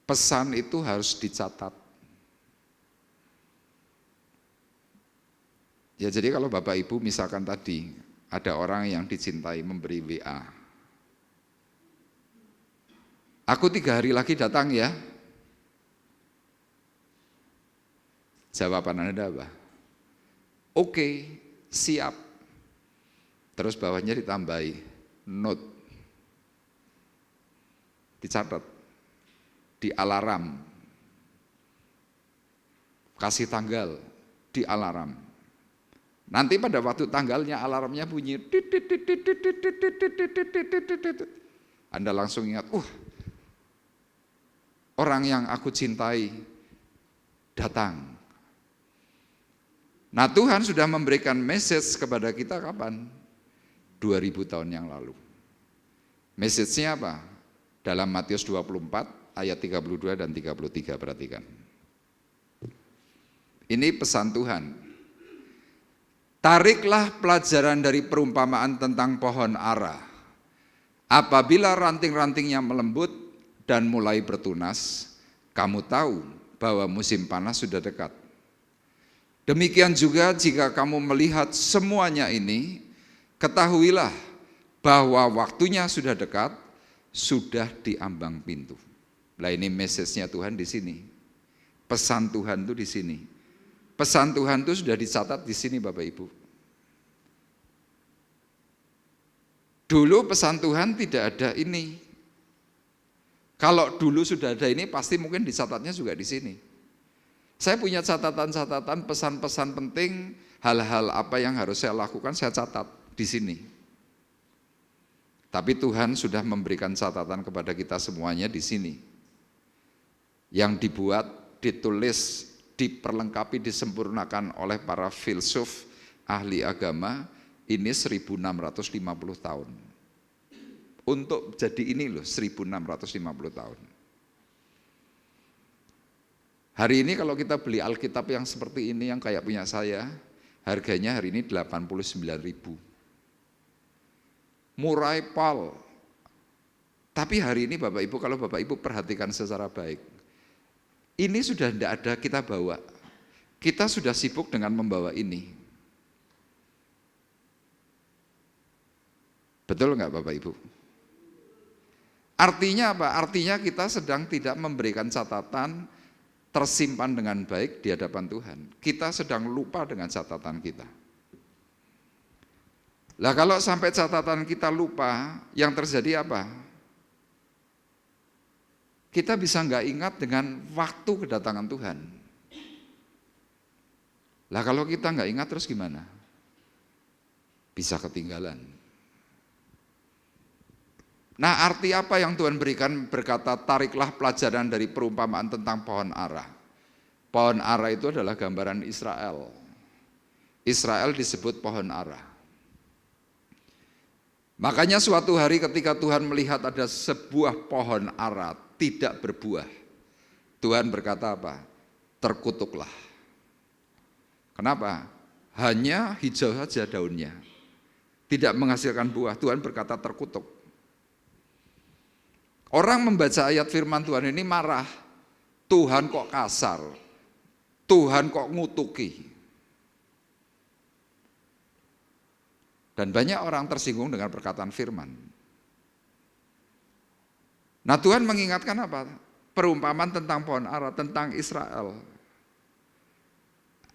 S4: pesan itu harus dicatat. Ya jadi kalau Bapak Ibu misalkan tadi ada orang yang dicintai memberi WA. Aku 3 hari lagi datang ya. Jawaban Anda apa? Oke, siap. Terus bawahnya ditambahi note. Dicatat. Di alarm. Kasih tanggal di alarm. Nanti pada waktu tanggalnya alarmnya bunyi. Anda langsung ingat, orang yang aku cintai datang. Nah Tuhan sudah memberikan message kepada kita kapan? 2000 tahun yang lalu. Message-nya apa? Dalam Matius 24 ayat 32 dan 33, perhatikan. Ini pesan Tuhan. Tariklah pelajaran dari perumpamaan tentang pohon ara. Apabila ranting-rantingnya melembut dan mulai bertunas, kamu tahu bahwa musim panas sudah dekat. Demikian juga jika kamu melihat semuanya ini, ketahuilah bahwa waktunya sudah dekat, sudah di ambang pintu. Nah ini message-nya Tuhan di sini. Pesan Tuhan itu di sini. Pesan Tuhan itu sudah dicatat di sini Bapak Ibu. Dulu pesan Tuhan tidak ada ini. Kalau dulu sudah ada ini pasti mungkin dicatatnya juga di sini. Saya punya catatan-catatan pesan-pesan penting, hal-hal apa yang harus saya lakukan saya catat di sini. Tapi Tuhan sudah memberikan catatan kepada kita semuanya di sini. Yang dibuat, ditulis, diperlengkapi, disempurnakan oleh para filsuf, ahli agama, ini 1650 tahun. Untuk jadi ini loh, 1650 tahun. Hari ini kalau kita beli Alkitab yang seperti ini, yang kayak punya saya, harganya hari ini 89.000. Murah pal. Tapi hari ini Bapak Ibu, kalau Bapak Ibu perhatikan secara baik, ini sudah tidak ada kita bawa. Kita sudah sibuk dengan membawa ini. Betul enggak Bapak Ibu? Artinya apa? Artinya kita sedang tidak memberikan catatan tersimpan dengan baik di hadapan Tuhan. Kita sedang lupa dengan catatan kita. Lah kalau sampai catatan kita lupa, yang terjadi apa? Kita bisa nggak ingat dengan waktu kedatangan Tuhan. Lah kalau kita nggak ingat terus gimana? Bisa ketinggalan. Nah arti apa yang Tuhan berikan berkata tariklah pelajaran dari perumpamaan tentang pohon ara. Pohon ara itu adalah gambaran Israel. Israel disebut pohon ara. Makanya suatu hari ketika Tuhan melihat ada sebuah pohon ara tidak berbuah. Tuhan berkata apa? Terkutuklah. Kenapa? Hanya hijau saja daunnya, tidak menghasilkan buah. Tuhan berkata terkutuk. Orang membaca ayat firman Tuhan ini marah. Tuhan kok kasar, Tuhan kok ngutuki. Dan banyak orang tersinggung dengan perkataan firman. Nah, Tuhan mengingatkan apa? Perumpamaan tentang pohon ara, tentang Israel.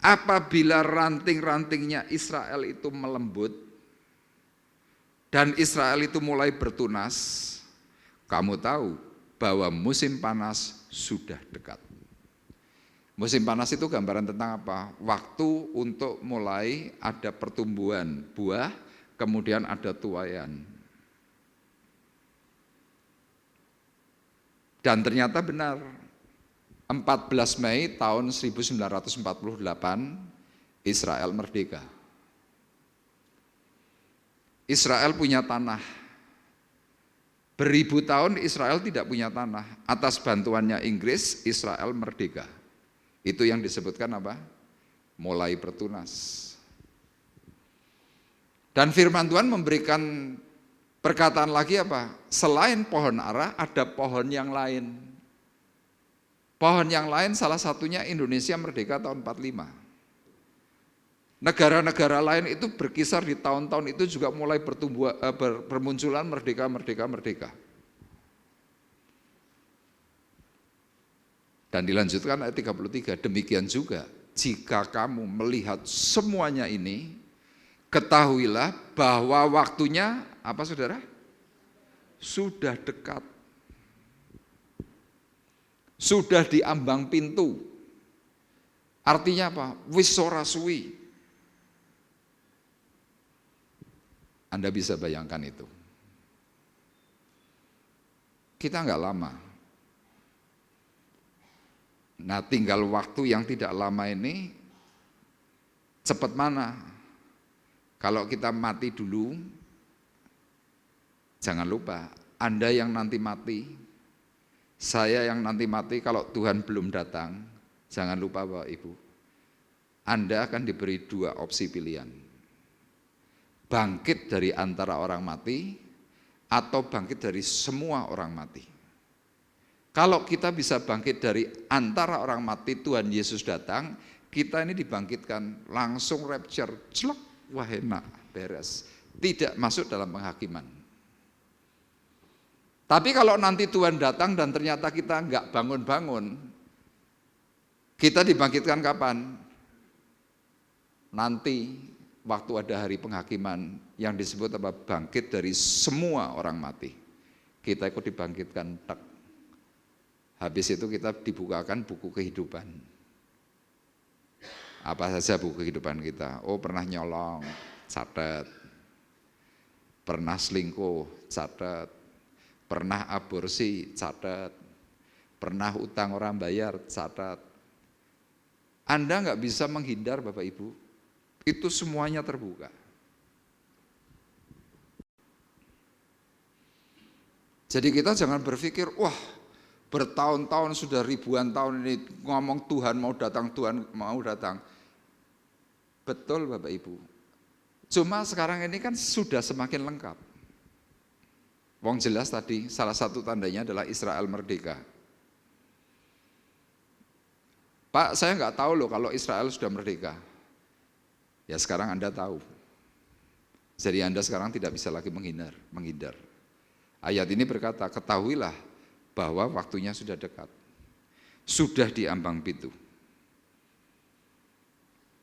S4: Apabila ranting-rantingnya Israel itu melembut dan Israel itu mulai bertunas, kamu tahu bahwa musim panas sudah dekat. Musim panas itu gambaran tentang apa? Waktu untuk mulai ada pertumbuhan buah, kemudian ada tuaian. Dan ternyata benar, 14 Mei tahun 1948 Israel merdeka. Israel punya tanah. Beribu tahun Israel tidak punya tanah. Atas bantuannya Inggris, Israel merdeka. Itu yang disebutkan apa? Mulai bertunas. Dan firman Tuhan memberikan perkataan lagi apa? Selain pohon ara, ada pohon yang lain. Pohon yang lain salah satunya Indonesia merdeka tahun 45. Negara-negara lain itu berkisar di tahun-tahun itu juga mulai bermunculan merdeka. Dan dilanjutkan ayat 33, demikian juga jika kamu melihat semuanya ini, ketahuilah bahwa waktunya, apa saudara? Sudah dekat. Sudah di ambang pintu. Artinya apa? Wis ora suwi. Anda bisa bayangkan itu. Kita enggak lama. Nah, tinggal waktu yang tidak lama ini cepat mana? Kalau kita mati dulu, jangan lupa, Anda yang nanti mati, saya yang nanti mati kalau Tuhan belum datang, jangan lupa Bapak Ibu, Anda akan diberi dua opsi pilihan. Bangkit dari antara orang mati, atau bangkit dari semua orang mati. Kalau kita bisa bangkit dari antara orang mati, Tuhan Yesus datang, kita ini dibangkitkan, langsung rapture, celok, wah enak, beres. Tidak masuk dalam penghakiman. Tapi kalau nanti Tuhan datang dan ternyata kita enggak bangun-bangun, kita dibangkitkan kapan? Nanti waktu ada hari penghakiman yang disebut apa? Bangkit dari semua orang mati. Kita ikut dibangkitkan, tak. Habis itu kita dibukakan buku kehidupan. Apa saja buku kehidupan kita? Oh, pernah nyolong, catat. Pernah selingkuh, catat. Pernah aborsi, catat. Pernah utang orang bayar, catat. Anda nggak bisa menghindar Bapak Ibu. Itu semuanya terbuka. Jadi kita jangan berpikir, wah bertahun-tahun sudah ribuan tahun ini ngomong Tuhan mau datang, Tuhan mau datang. Betul Bapak Ibu. Cuma sekarang ini kan sudah semakin lengkap. Wong jelas tadi salah satu tandanya adalah Israel merdeka. Pak, saya nggak tahu loh kalau Israel sudah merdeka. Ya sekarang Anda tahu. Jadi Anda sekarang tidak bisa lagi menghindar. Ayat ini berkata, ketahuilah bahwa waktunya sudah dekat. Sudah di ambang pintu.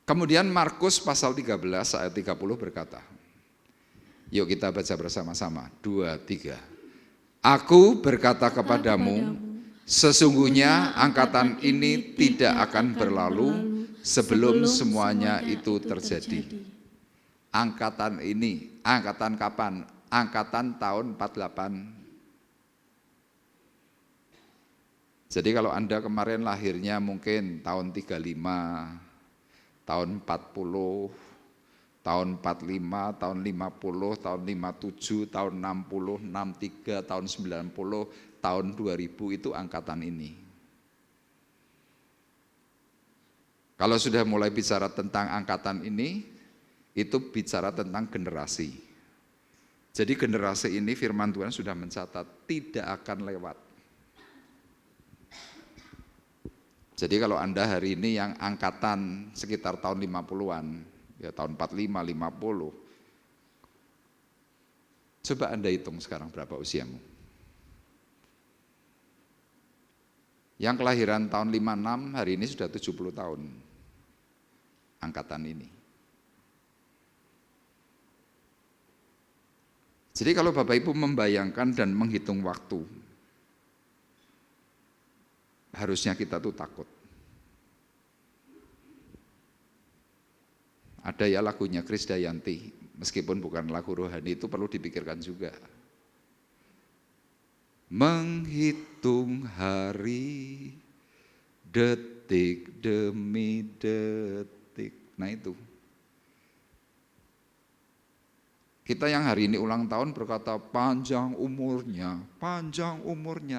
S4: Kemudian Markus pasal 13 ayat 30 berkata, yuk kita baca bersama-sama, 2, 3. Aku berkata kepadamu, sesungguhnya angkatan ini tidak akan berlalu sebelum semuanya itu terjadi. Angkatan ini, angkatan kapan? Angkatan tahun 48. Jadi kalau Anda kemarin lahirnya mungkin tahun 35, tahun 40, tahun 45, tahun 50, tahun 57, tahun 60, 63, tahun 90, tahun 2000 itu angkatan ini. Kalau sudah mulai bicara tentang angkatan ini, itu bicara tentang generasi. Jadi generasi ini firman Tuhan sudah mencatat tidak akan lewat. Jadi kalau Anda hari ini yang angkatan sekitar tahun 50-an, ya tahun 45, 50, coba Anda hitung sekarang berapa usiamu. Yang kelahiran tahun 56 hari ini sudah 70 tahun. Angkatan ini. Jadi kalau Bapak Ibu membayangkan dan menghitung waktu, harusnya kita tuh takut. Ada ya lagunya Krisdayanti, meskipun bukan lagu rohani, itu perlu dipikirkan juga. Menghitung hari, detik demi detik. Nah itu. Kita yang hari ini ulang tahun berkata panjang umurnya,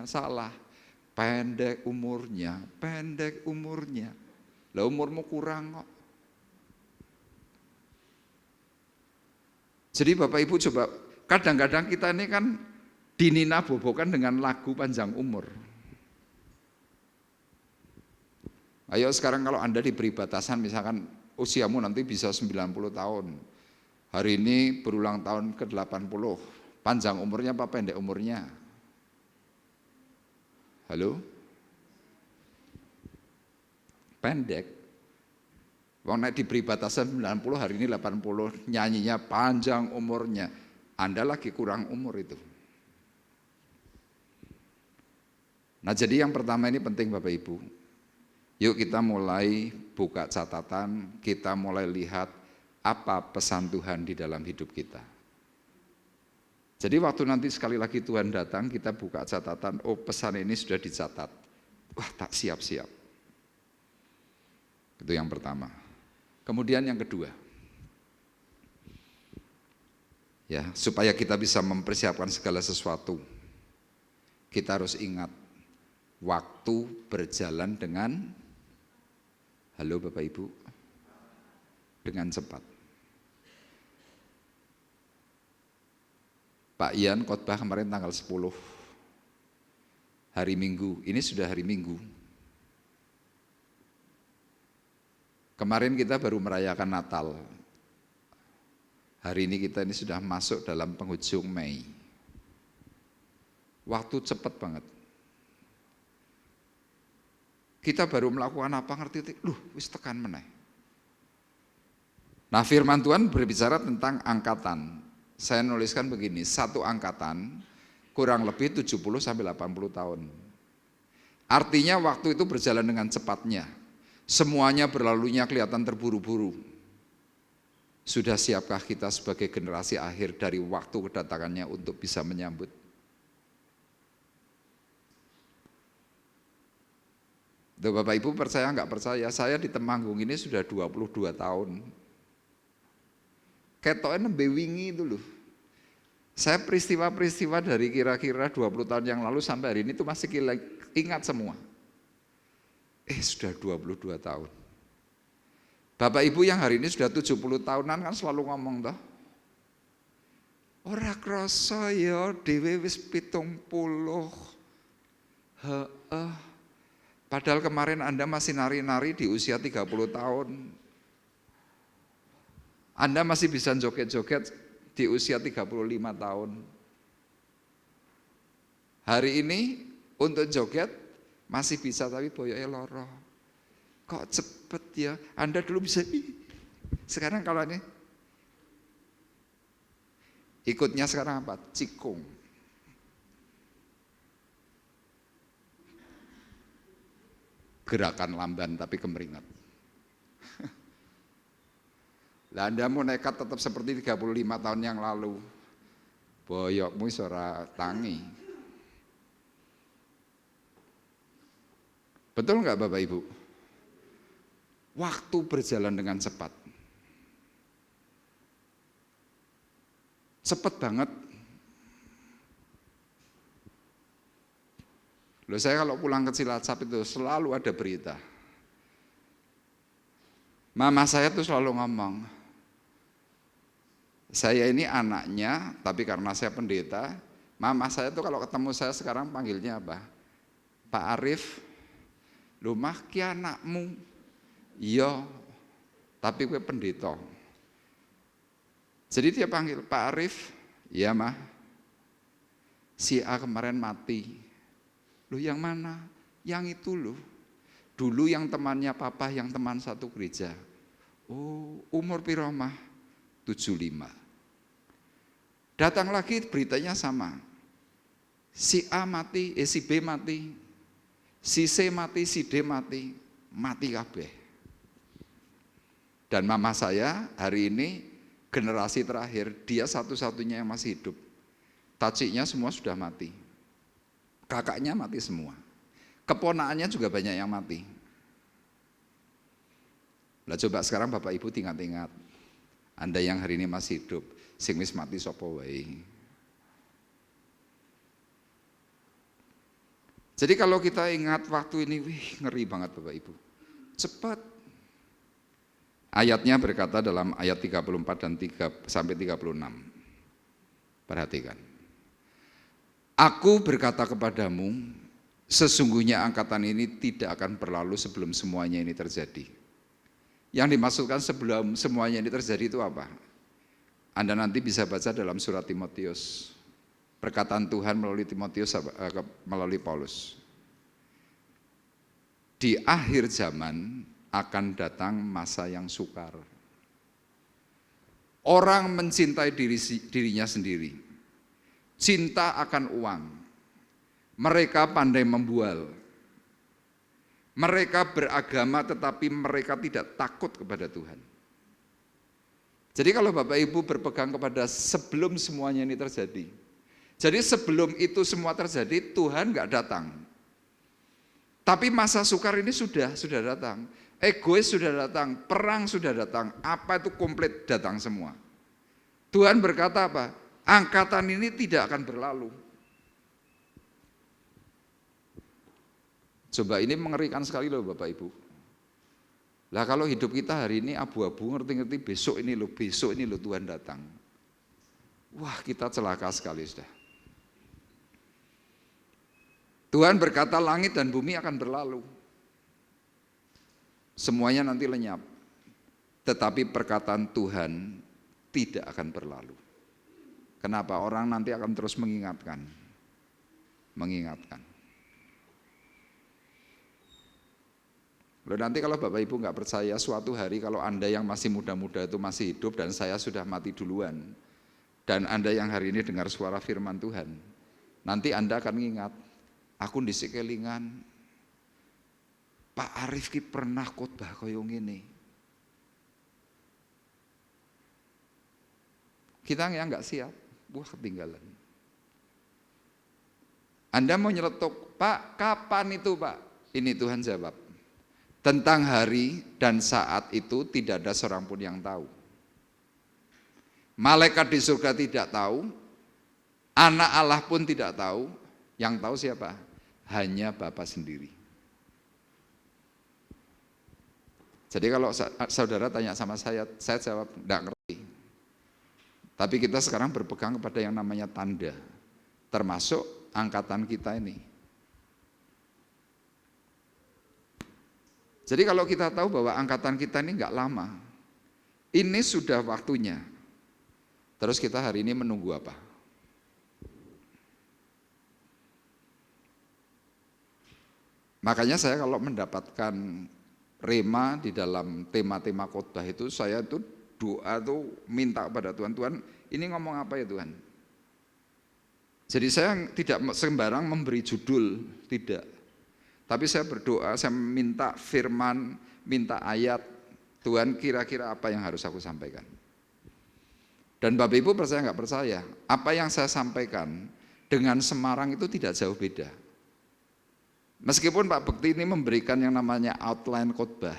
S4: salah. Pendek umurnya. Lah umurmu kurang kok. Jadi Bapak Ibu coba, kadang-kadang kita ini kan dininabobokan dengan lagu panjang umur. Ayo sekarang kalau Anda diberi batasan misalkan usiamu nanti bisa 90 tahun. Hari ini berulang tahun ke-80. Panjang umurnya apa pendek umurnya? Halo? Pendek. Wong nek diberi batasan 90, hari ini 80, nyanyinya panjang umurnya. Anda lagi kurang umur itu. Nah, jadi yang pertama ini penting Bapak Ibu. Yuk kita mulai buka catatan, kita mulai lihat apa pesan Tuhan di dalam hidup kita. Jadi waktu nanti sekali lagi Tuhan datang, kita buka catatan, oh pesan ini sudah dicatat. Wah, tak siap-siap. Itu yang pertama. Kemudian yang kedua. Ya, supaya kita bisa mempersiapkan segala sesuatu. Kita harus ingat waktu berjalan dengan halo Bapak Ibu, dengan cepat. Pak Ian khotbah kemarin tanggal 10, hari Minggu, ini sudah hari Minggu. Kemarin kita baru merayakan Natal, hari ini kita ini sudah masuk dalam penghujung Mei. Waktu cepat banget. Kita baru melakukan apa ngerti, wis tekan meneh. Nah firman Tuhan berbicara tentang angkatan. Saya nuliskan begini, satu angkatan kurang lebih 70-80 tahun. Artinya waktu itu berjalan dengan cepatnya. Semuanya berlalunya kelihatan terburu-buru. Sudah siapkah kita sebagai generasi akhir dari waktu kedatangannya untuk bisa menyambut? Tuh, Bapak Ibu percaya nggak percaya, saya di Temanggung ini sudah 22 tahun. Ketoknya nembe wingi itu loh. Saya peristiwa-peristiwa dari kira-kira 20 tahun yang lalu sampai hari ini tuh masih ingat semua. Sudah 22 tahun. Bapak Ibu yang hari ini sudah 70 tahunan kan selalu ngomong toh. Ora krasa ya dhewe wis 70. Heeh. Padahal kemarin Anda masih nari-nari di usia 30 tahun. Anda masih bisa joget-joget di usia 35 tahun. Hari ini untuk joget masih bisa tapi boyoke loro. Kok cepet ya? Anda dulu bisa, sekarang kalau ini ikutnya sekarang apa? Cikung. Gerakan lamban tapi kemeringat. Lah Anda mau nekat tetap seperti 35 tahun yang lalu. Boyokmu ora tangi. Betul enggak Bapak Ibu? Waktu berjalan dengan cepat. Cepat banget. Loh, saya kalau pulang ke Cilacap itu selalu ada berita. Mama saya tuh selalu ngomong, saya ini anaknya, tapi karena saya pendeta, mama saya tuh kalau ketemu saya sekarang panggilnya apa? Pak Arif, lu mah ki anakmu. Iya, tapi gue pendeta. Jadi dia panggil, Pak Arif, iya mah, si A kemarin mati. Loh yang mana? Yang itu loh. Dulu yang temannya papa, yang teman satu gereja. Oh, umur piro mah? 75. Datang lagi beritanya sama. Si A mati, si B mati. Si C mati, si D mati. Mati kabeh. Dan mama saya hari ini generasi terakhir, dia satu-satunya yang masih hidup. Taciknya semua sudah mati. Kakaknya mati semua. Keponakannya juga banyak yang mati. Lah coba sekarang Bapak Ibu ingat-ingat. Anda yang hari ini masih hidup, sing wis mati sapa wae. Jadi kalau kita ingat waktu ini, wih ngeri banget Bapak Ibu. Cepat. Ayatnya berkata dalam ayat 34 dan 3 sampai 36. Perhatikan. Aku berkata kepadamu, sesungguhnya angkatan ini tidak akan berlalu sebelum semuanya ini terjadi. Yang dimaksudkan sebelum semuanya ini terjadi itu apa? Anda nanti bisa baca dalam surat Timotius. Perkataan Tuhan melalui Timotius, melalui Paulus. Di akhir zaman akan datang masa yang sukar. Orang mencintai dirinya sendiri. Cinta akan uang. Mereka pandai membual. Mereka beragama tetapi mereka tidak takut kepada Tuhan. Jadi kalau Bapak Ibu berpegang kepada sebelum semuanya ini terjadi. Jadi sebelum itu semua terjadi Tuhan nggak datang. Tapi masa sukar ini sudah datang. Egois sudah datang, perang sudah datang, apa itu komplit datang semua. Tuhan berkata apa? Angkatan ini tidak akan berlalu. Coba ini mengerikan sekali loh Bapak Ibu. Lah kalau hidup kita hari ini abu-abu, ngerti-ngerti besok ini loh Tuhan datang. Wah kita celaka sekali sudah. Tuhan berkata langit dan bumi akan berlalu. Semuanya nanti lenyap. Tetapi perkataan Tuhan tidak akan berlalu. Kenapa? Orang nanti akan terus mengingatkan. Loh nanti kalau Bapak Ibu nggak percaya suatu hari kalau Anda yang masih muda-muda itu masih hidup dan saya sudah mati duluan. Dan Anda yang hari ini dengar suara firman Tuhan. Nanti Anda akan mengingat, aku ndhisik kelingan Pak Arif ki pernah khotbah kaya ngene. Kita yang nggak siap, wah ketinggalan. Anda mau nyeletuk, Pak, kapan itu Pak? Ini Tuhan jawab. Tentang hari dan saat itu tidak ada seorang pun yang tahu. Malaikat di surga tidak tahu, anak Allah pun tidak tahu, yang tahu siapa? Hanya Bapa sendiri. Jadi kalau saudara tanya sama saya jawab, enggak ngerti. Tapi kita sekarang berpegang kepada yang namanya tanda, termasuk angkatan kita ini. Jadi kalau kita tahu bahwa angkatan kita ini enggak lama, ini sudah waktunya. Terus kita hari ini menunggu apa? Makanya saya kalau mendapatkan rema di dalam tema-tema khotbah itu, saya tuh doa tuh minta kepada Tuhan, Tuhan ini ngomong apa ya Tuhan? Jadi saya tidak sembarang memberi judul, tidak. Tapi saya berdoa, saya minta firman, minta ayat, Tuhan kira-kira apa yang harus aku sampaikan. Dan Bapak Ibu percaya nggak percaya, apa yang saya sampaikan dengan Semarang itu tidak jauh beda. Meskipun Pak Bekti ini memberikan yang namanya outline khotbah,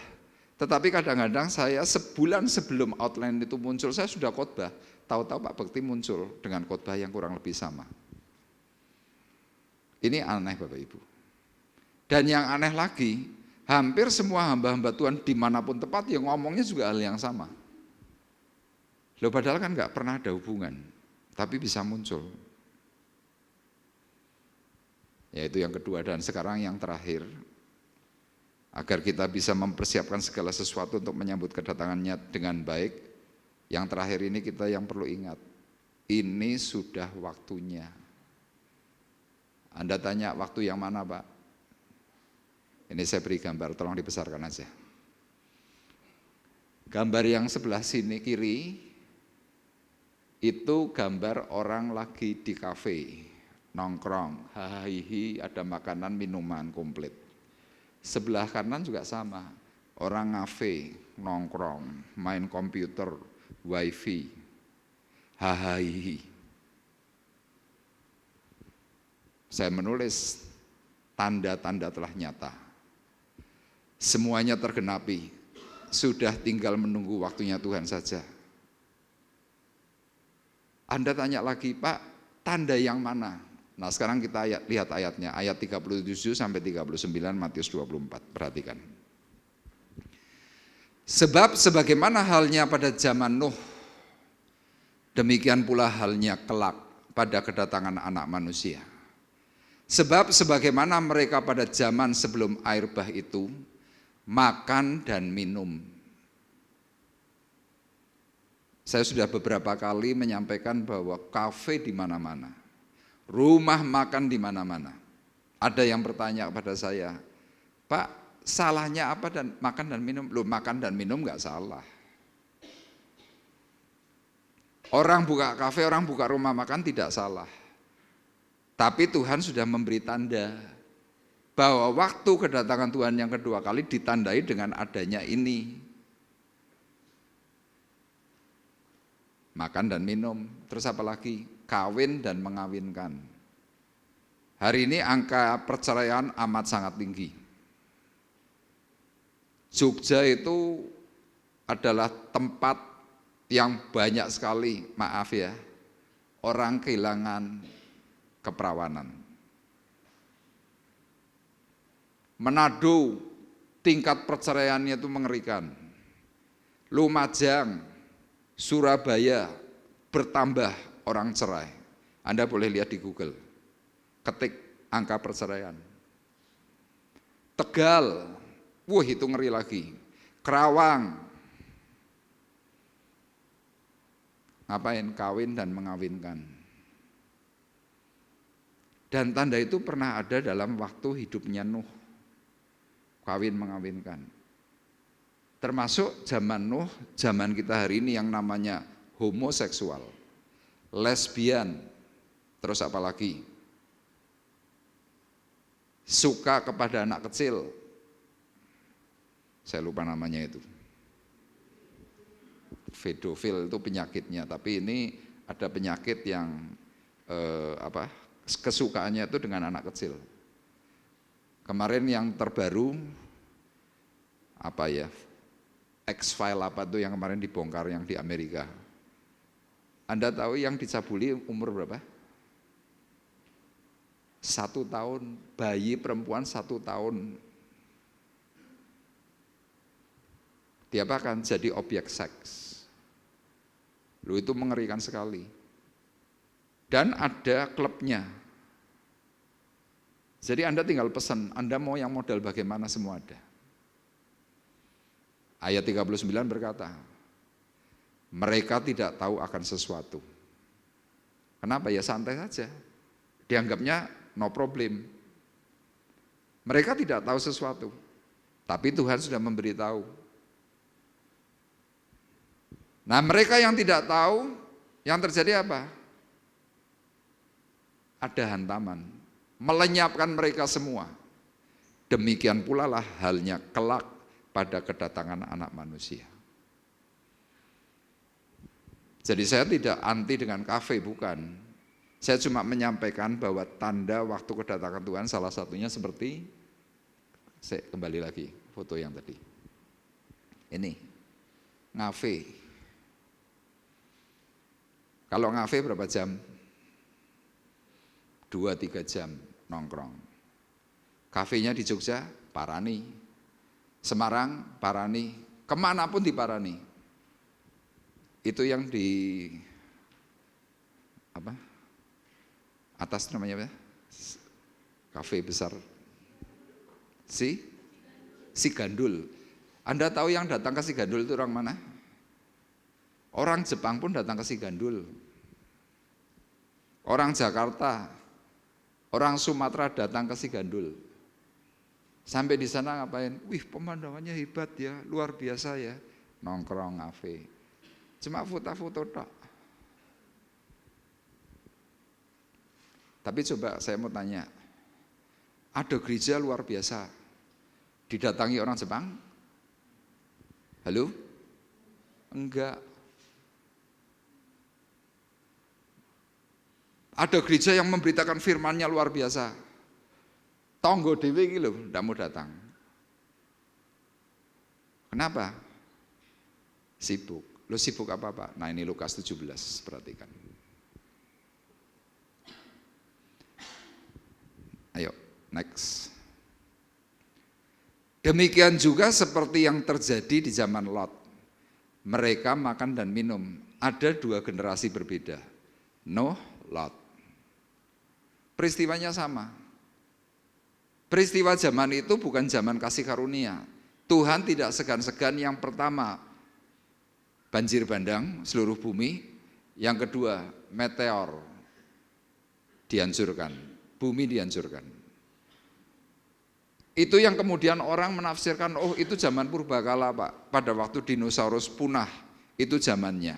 S4: tetapi kadang-kadang saya sebulan sebelum outline itu muncul, saya sudah khotbah. Tahu-tahu Pak Bekti muncul dengan khotbah yang kurang lebih sama. Ini aneh Bapak Ibu. Dan yang aneh lagi, hampir semua hamba-hamba Tuhan dimanapun tepat yang ngomongnya juga hal yang sama. Loh padahal kan nggak pernah ada hubungan, tapi bisa muncul. Yaitu yang kedua, dan sekarang yang terakhir, agar kita bisa mempersiapkan segala sesuatu untuk menyambut kedatangannya dengan baik. Yang terakhir ini kita yang perlu ingat, ini sudah waktunya. Anda tanya waktu yang mana Pak? Ini saya beri gambar, tolong dibesarkan aja. Gambar yang sebelah sini kiri, itu gambar orang lagi di kafe, nongkrong, hahihi, ada makanan, minuman komplit. Sebelah kanan juga sama, orang ngafe, nongkrong, main komputer, wifi, hahihi. Saya menulis, tanda-tanda telah nyata. Semuanya tergenapi, sudah tinggal menunggu waktunya Tuhan saja. Anda tanya lagi, Pak, tanda yang mana? Nah sekarang kita lihat ayatnya, ayat 37 sampai 39 Matius 24, perhatikan. Sebab sebagaimana halnya pada zaman Nuh, demikian pula halnya kelak pada kedatangan anak manusia. Sebab sebagaimana mereka pada zaman sebelum air bah itu, makan dan minum. Saya sudah beberapa kali menyampaikan bahwa kafe di mana-mana, rumah makan di mana-mana. Ada yang bertanya kepada saya, Pak, salahnya apa dan makan dan minum? Loh, makan dan minum enggak salah. Orang buka kafe, orang buka rumah makan tidak salah. Tapi Tuhan sudah memberi tanda bahwa waktu kedatangan Tuhan yang kedua kali ditandai dengan adanya ini. Makan dan minum, terus apa lagi? Kawin dan mengawinkan. Hari ini angka perceraian amat sangat tinggi. Jogja itu adalah tempat yang banyak sekali, maaf ya, orang kehilangan keperawanan. Manado tingkat perceraiannya itu mengerikan. Lumajang, Surabaya bertambah orang cerai. Anda boleh lihat di Google, ketik angka perceraian. Tegal, itu ngeri lagi. Kerawang, ngapain? Kawin dan mengawinkan. Dan tanda itu pernah ada dalam waktu hidupnya Nuh. Kawin mengawinkan. Termasuk zaman Nuh, zaman kita hari ini yang namanya homoseksual, lesbian, terus apa lagi? Suka kepada anak kecil. Saya lupa namanya itu. Pedofil itu penyakitnya, tapi ini ada penyakit yang kesukaannya itu dengan anak kecil. Kemarin yang terbaru X-File apa tuh yang kemarin dibongkar yang di Amerika. Anda tahu yang dicabuli umur berapa? 1 tahun, bayi perempuan 1 tahun. Diapakan? Jadi objek seks. Loh, itu mengerikan sekali. Dan ada klubnya. Jadi Anda tinggal pesan, Anda mau yang model bagaimana semua ada. Ayat 39 berkata, mereka tidak tahu akan sesuatu. Kenapa? Ya santai saja. Dianggapnya no problem. Mereka tidak tahu sesuatu, tapi Tuhan sudah memberitahu. Nah mereka yang tidak tahu, yang terjadi apa? Ada hantaman, melenyapkan mereka semua. Demikian pula lah halnya kelak pada kedatangan anak manusia. Jadi saya tidak anti dengan kafe, bukan. Saya cuma menyampaikan bahwa tanda waktu kedatangan Tuhan salah satunya seperti, saya kembali lagi foto yang tadi. Ini, ngafe. Kalau ngafe berapa jam? 2-3 jam nongkrong. Kafenya di Jogja, parani. Semarang, parani. Kemanapun diparani. Itu yang di atas namanya apa? Kafe besar. Si Gandul. Anda tahu yang datang ke Si Gandul itu orang mana? Orang Jepang pun datang ke Si Gandul. Orang Jakarta, orang Sumatera datang ke Si Gandul. Sampai di sana ngapain? Wih, pemandangannya hebat ya, luar biasa ya. Nongkrong kafe. Cuma foto-foto tok. Tapi coba saya mau tanya, ada gereja luar biasa didatangi orang Jepang? Halo? Enggak. Ada gereja yang memberitakan firman-Nya luar biasa. Tonggo dewe iki lho ndak mau datang. Kenapa? Sibuk. Lo sibuk apa, Pak? Nah, ini Lukas 17, perhatikan. Ayo, next. Demikian juga seperti yang terjadi di zaman Lot. Mereka makan dan minum. Ada dua generasi berbeda. Nuh, Lot. Peristiwanya sama. Peristiwa zaman itu bukan zaman kasih karunia. Tuhan tidak segan-segan yang pertama, banjir bandang seluruh bumi. Yang kedua, meteor dihancurkan. Bumi dihancurkan. Itu yang kemudian orang menafsirkan, oh itu zaman purbakala Pak. Pada waktu dinosaurus punah, itu zamannya.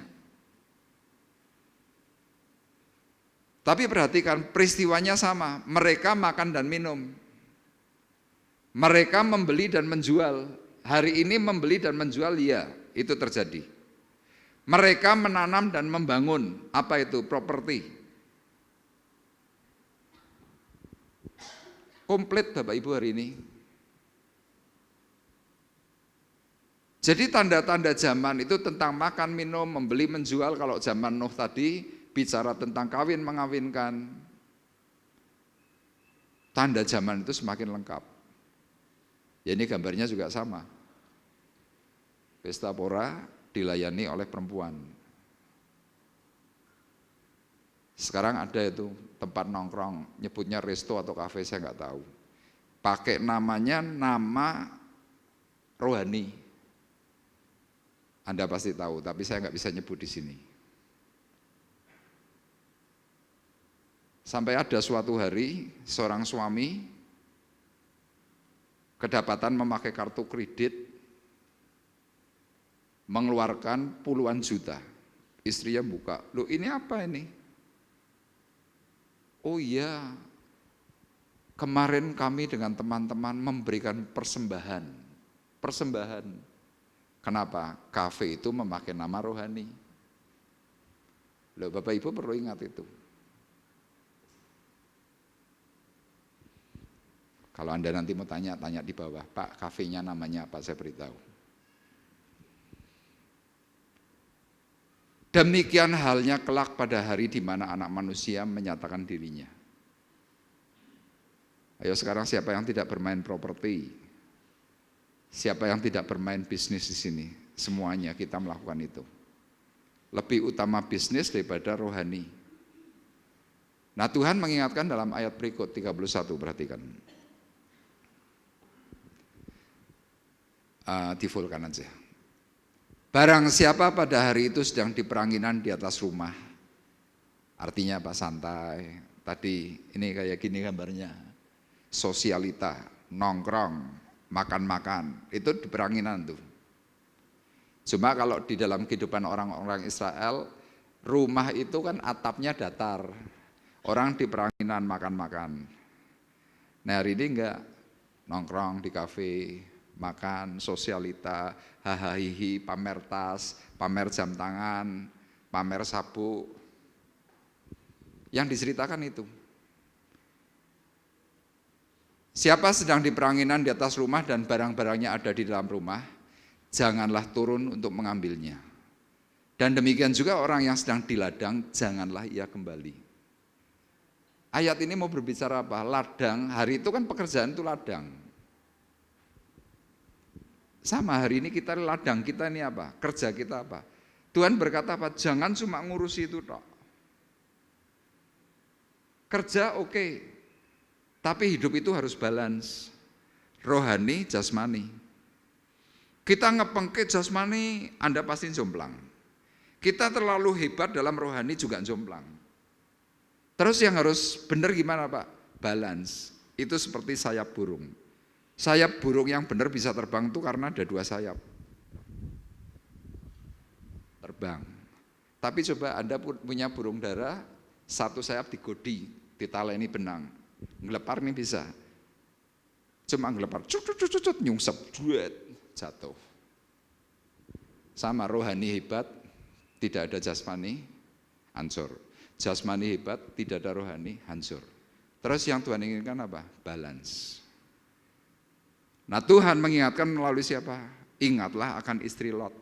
S4: Tapi perhatikan, peristiwanya sama. Mereka makan dan minum. Mereka membeli dan menjual. Hari ini membeli dan menjual, ya, itu terjadi. Mereka menanam dan membangun. Apa itu? Properti. Komplit Bapak Ibu hari ini. Jadi tanda-tanda zaman itu tentang makan, minum, membeli, menjual. Kalau zaman Nuh tadi bicara tentang kawin, mengawinkan. Tanda zaman itu semakin lengkap. Ya ini gambarnya juga sama. Pesta pora dilayani oleh perempuan. Sekarang ada itu tempat nongkrong, nyebutnya resto atau kafe, saya nggak tahu. Pakai namanya nama rohani. Anda pasti tahu, tapi saya nggak bisa nyebut di sini. Sampai ada suatu hari seorang suami kedapatan memakai kartu kredit mengeluarkan puluhan juta. Istrinya buka, loh ini apa ini? Oh iya, kemarin kami dengan teman-teman memberikan persembahan. Persembahan. Kenapa? Kafe itu memakai nama rohani. Loh Bapak Ibu perlu ingat itu. Kalau Anda nanti mau tanya di bawah, Pak kafenya namanya apa, saya beritahu. Demikian halnya kelak pada hari di mana anak manusia menyatakan dirinya. Ayo sekarang siapa yang tidak bermain properti? Siapa yang tidak bermain bisnis di sini? Semuanya kita melakukan itu. Lebih utama bisnis daripada rohani. Nah Tuhan mengingatkan dalam ayat berikut 31, perhatikan. Difulkan aja. Barang siapa pada hari itu sedang di peranginan di atas rumah, artinya apa? Santai. Tadi ini kayak gini gambarnya, sosialita, nongkrong, makan-makan, itu di peranginan tuh. Cuma kalau di dalam kehidupan orang-orang Israel, rumah itu kan atapnya datar, orang di peranginan makan-makan. Nah hari ini enggak, nongkrong di kafe, makan, sosialita, hahaha, pamer tas, pamer jam tangan, pamer sabuk. Yang diceritakan itu. Siapa sedang di peranginan di atas rumah dan barang-barangnya ada di dalam rumah, janganlah turun untuk mengambilnya. Dan demikian juga orang yang sedang di ladang, janganlah ia kembali. Ayat ini mau berbicara apa? Ladang, hari itu kan pekerjaan itu ladang. Sama hari ini kita ladang, kita ini apa? Kerja kita apa? Tuhan berkata apa? Jangan cuma ngurusi itu tok. Kerja oke, tapi hidup itu harus balance. Rohani, jasmani. Kita ngepengke jasmani, Anda pasti jomplang. Kita terlalu hebat dalam rohani juga jomplang. Terus yang harus benar gimana Pak? Balance. Itu seperti sayap burung. Sayap burung yang benar bisa terbang itu karena ada 2 sayap. Terbang. Tapi coba Anda punya burung dara, 1 sayap digodi, ditaleni benang. Ngelepar nih bisa. Cuma ngelepar, cut, nyungsep, duet, jatuh. Sama rohani hebat, tidak ada jasmani, hancur. Jasmani hebat, tidak ada rohani, hancur. Terus yang Tuhan inginkan apa? Balance. Nah Tuhan mengingatkan melalui siapa? Ingatlah akan istri Lot.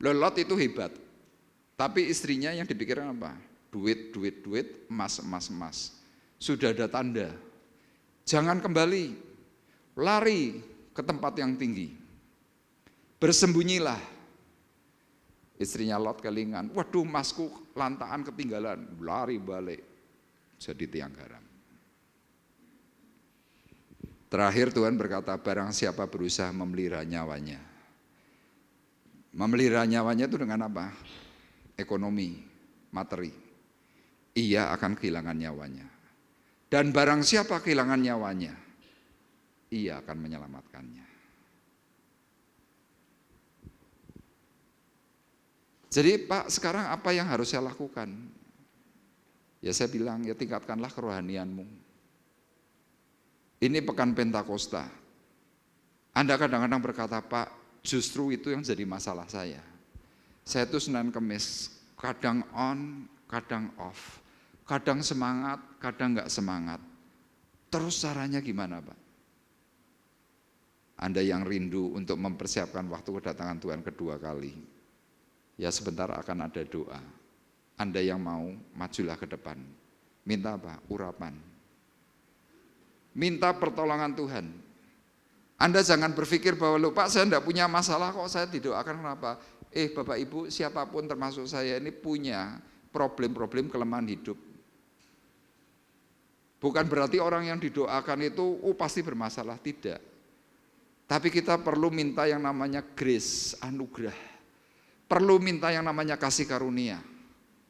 S4: Lot itu hebat, tapi istrinya yang dipikirkan apa? Duit, emas. Sudah ada tanda. Jangan kembali, lari ke tempat yang tinggi. Bersembunyilah. Istrinya Lot kelingan, waduh emasku lantaan ketinggalan, lari balik jadi tiang garam. Terakhir Tuhan berkata, barang siapa berusaha memelihara nyawanya. Memelihara nyawanya itu dengan apa? Ekonomi, materi. Ia akan kehilangan nyawanya. Dan barang siapa kehilangan nyawanya, ia akan menyelamatkannya. Jadi Pak, sekarang apa yang harus saya lakukan? Ya saya bilang, ya tingkatkanlah kerohanianmu. Ini pekan Pentakosta. Anda kadang-kadang berkata, Pak, justru itu yang jadi masalah saya. Saya itu Senin Kemis, kadang on, kadang off. Kadang semangat, kadang enggak semangat. Terus caranya gimana Pak? Anda yang rindu untuk mempersiapkan waktu kedatangan Tuhan kedua kali, ya sebentar akan ada doa. Anda yang mau, majulah ke depan. Minta apa? Urapan. Minta pertolongan Tuhan. Anda jangan berpikir bahwa, loh Pak saya enggak punya masalah kok saya didoakan, kenapa? Bapak Ibu siapapun termasuk saya ini punya problem-problem kelemahan hidup. Bukan berarti orang yang didoakan itu pasti bermasalah, tidak. Tapi kita perlu minta yang namanya grace, anugerah. Perlu minta yang namanya kasih karunia.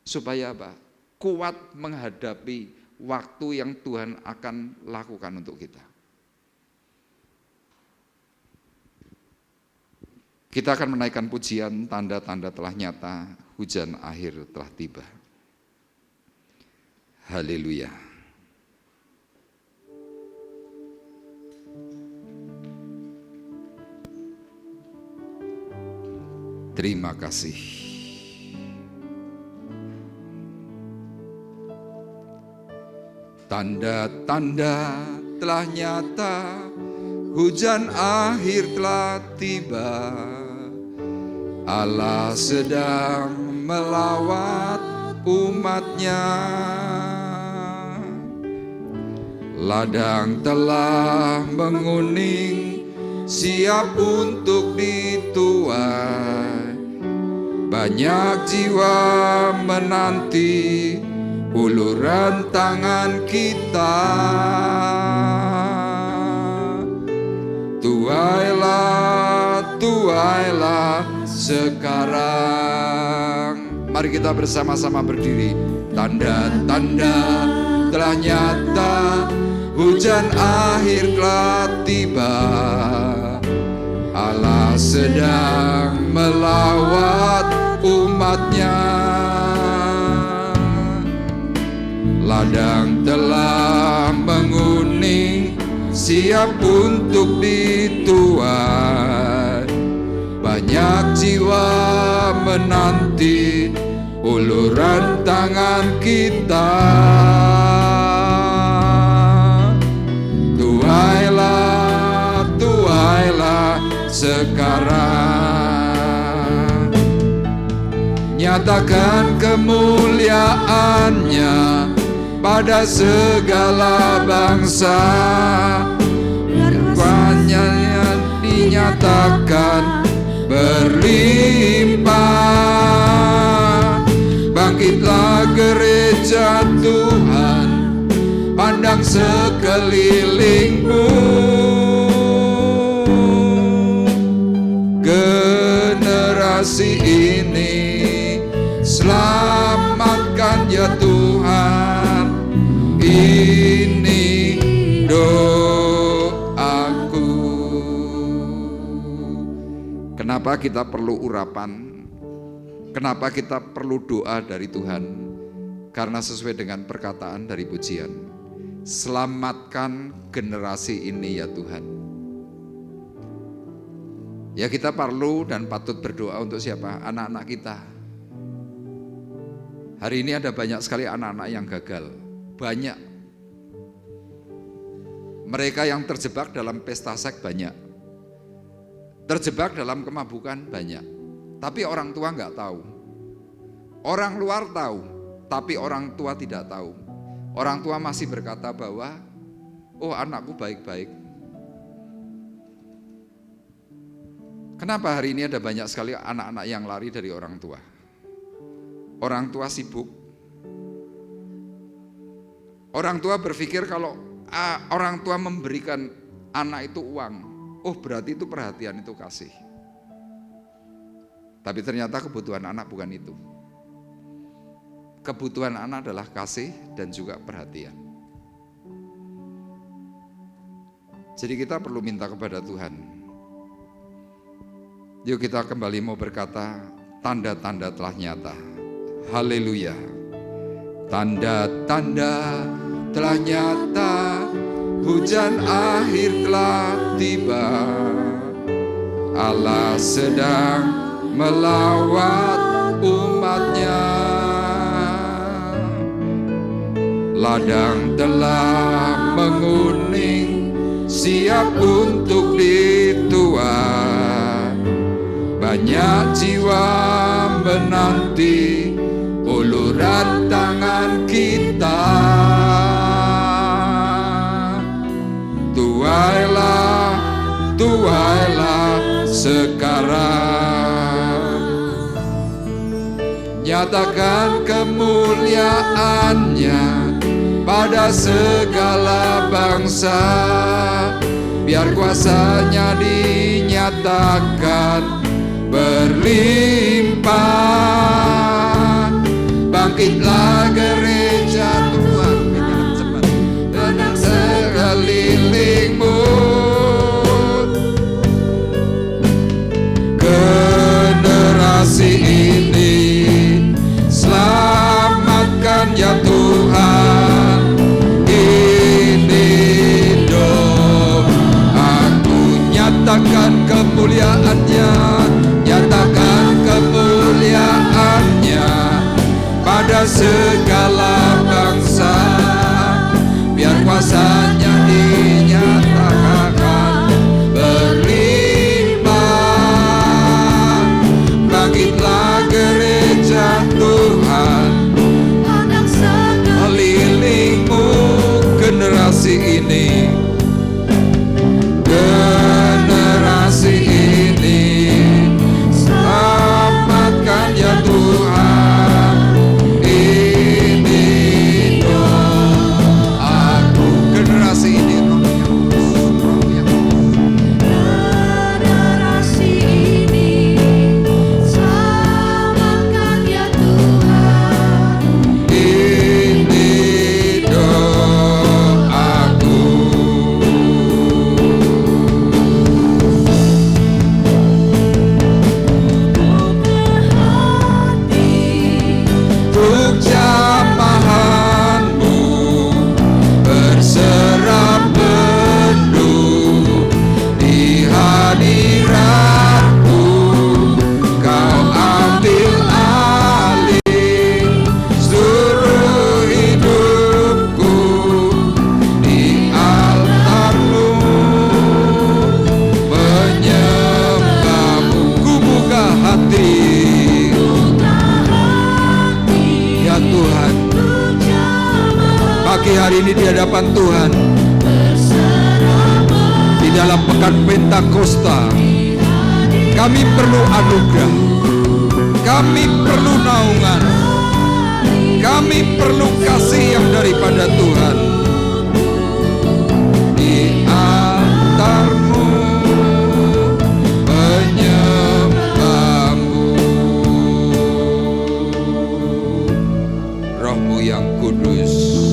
S4: Supaya apa? Kuat menghadapi waktu yang Tuhan akan lakukan untuk kita. Kita akan menaikkan pujian, tanda-tanda telah nyata, hujan akhir telah tiba. Haleluya. Terima kasih. Tanda-tanda telah nyata, hujan akhir telah tiba. Allah sedang melawat umatnya. Ladang telah menguning, siap untuk dituai. Banyak jiwa menanti uluran tangan kita. Tuailah sekarang. Mari kita bersama-sama berdiri. Tanda-tanda telah nyata, hujan akhir telah tiba. Allah sedang melawat umatnya. Ladang telah menguning, siap untuk dituai. Banyak jiwa menanti uluran tangan kita. Tuailah sekarang. nyatakan kemuliaan-Nya pada segala bangsa. Kuasanya dinyatakan berlimpah. Bangkitlah gereja Tuhan, pandang sekelilingmu. Generasi ini selamatkan ya Tuhan, ini doaku. Kenapa kita perlu urapan? Kenapa kita perlu doa dari Tuhan? Karena sesuai dengan perkataan dari pujian, selamatkan generasi ini ya Tuhan. Ya, kita perlu dan patut berdoa untuk siapa? Anak-anak kita. Hari ini ada banyak sekali anak-anak yang gagal. Banyak. Mereka yang terjebak dalam pesta seks banyak. Terjebak dalam kemabukan banyak. Tapi orang tua nggak tahu. Orang luar tahu, tapi orang tua tidak tahu. Orang tua masih berkata bahwa, oh anakku baik-baik. Kenapa hari ini ada banyak sekali anak-anak yang lari dari orang tua? Orang tua sibuk. Orang tua berpikir kalau orang tua memberikan anak itu uang, oh berarti itu perhatian, itu kasih. Tapi ternyata kebutuhan anak bukan itu. Kebutuhan anak adalah kasih dan juga perhatian. Jadi kita perlu minta kepada Tuhan. Yuk kita kembali mau berkata, tanda-tanda telah nyata. Haleluya. Tanda-tanda telah nyata, hujan akhir telah tiba. Allah sedang melawat umatnya. Ladang telah menguning, siap untuk dituai. Banyak jiwa menanti uluran tangan kita. Tuailah, tuailah sekarang. Nyatakan kemuliaan-Nya pada segala bangsa. Biar kuasa-Nya dinyatakan berlimpah. Bangkitlah gereja Tuhan, cepat tenang sekelilingmu. Generasi ini selamatkan ya Tuhan, ini doaku. Nyatakan kemuliaan-Nya, nyatakan kemuliaan-Nya pada segala bangsa. Biar kuasa-Nya dinyatakan berlimpah. Bangkitlah gereja Tuhan, kelilingmu generasi ini. Generasi ini selamatkan ya Tuhan, ini doaku. Generasi hari ini di hadapan Tuhan, di dalam pekan Pentakosta, kami perlu anugerah, kami perlu naungan, kami perlu kasih yang daripada Tuhan. Di altarmu penyembahmu, Rohmu yang kudus,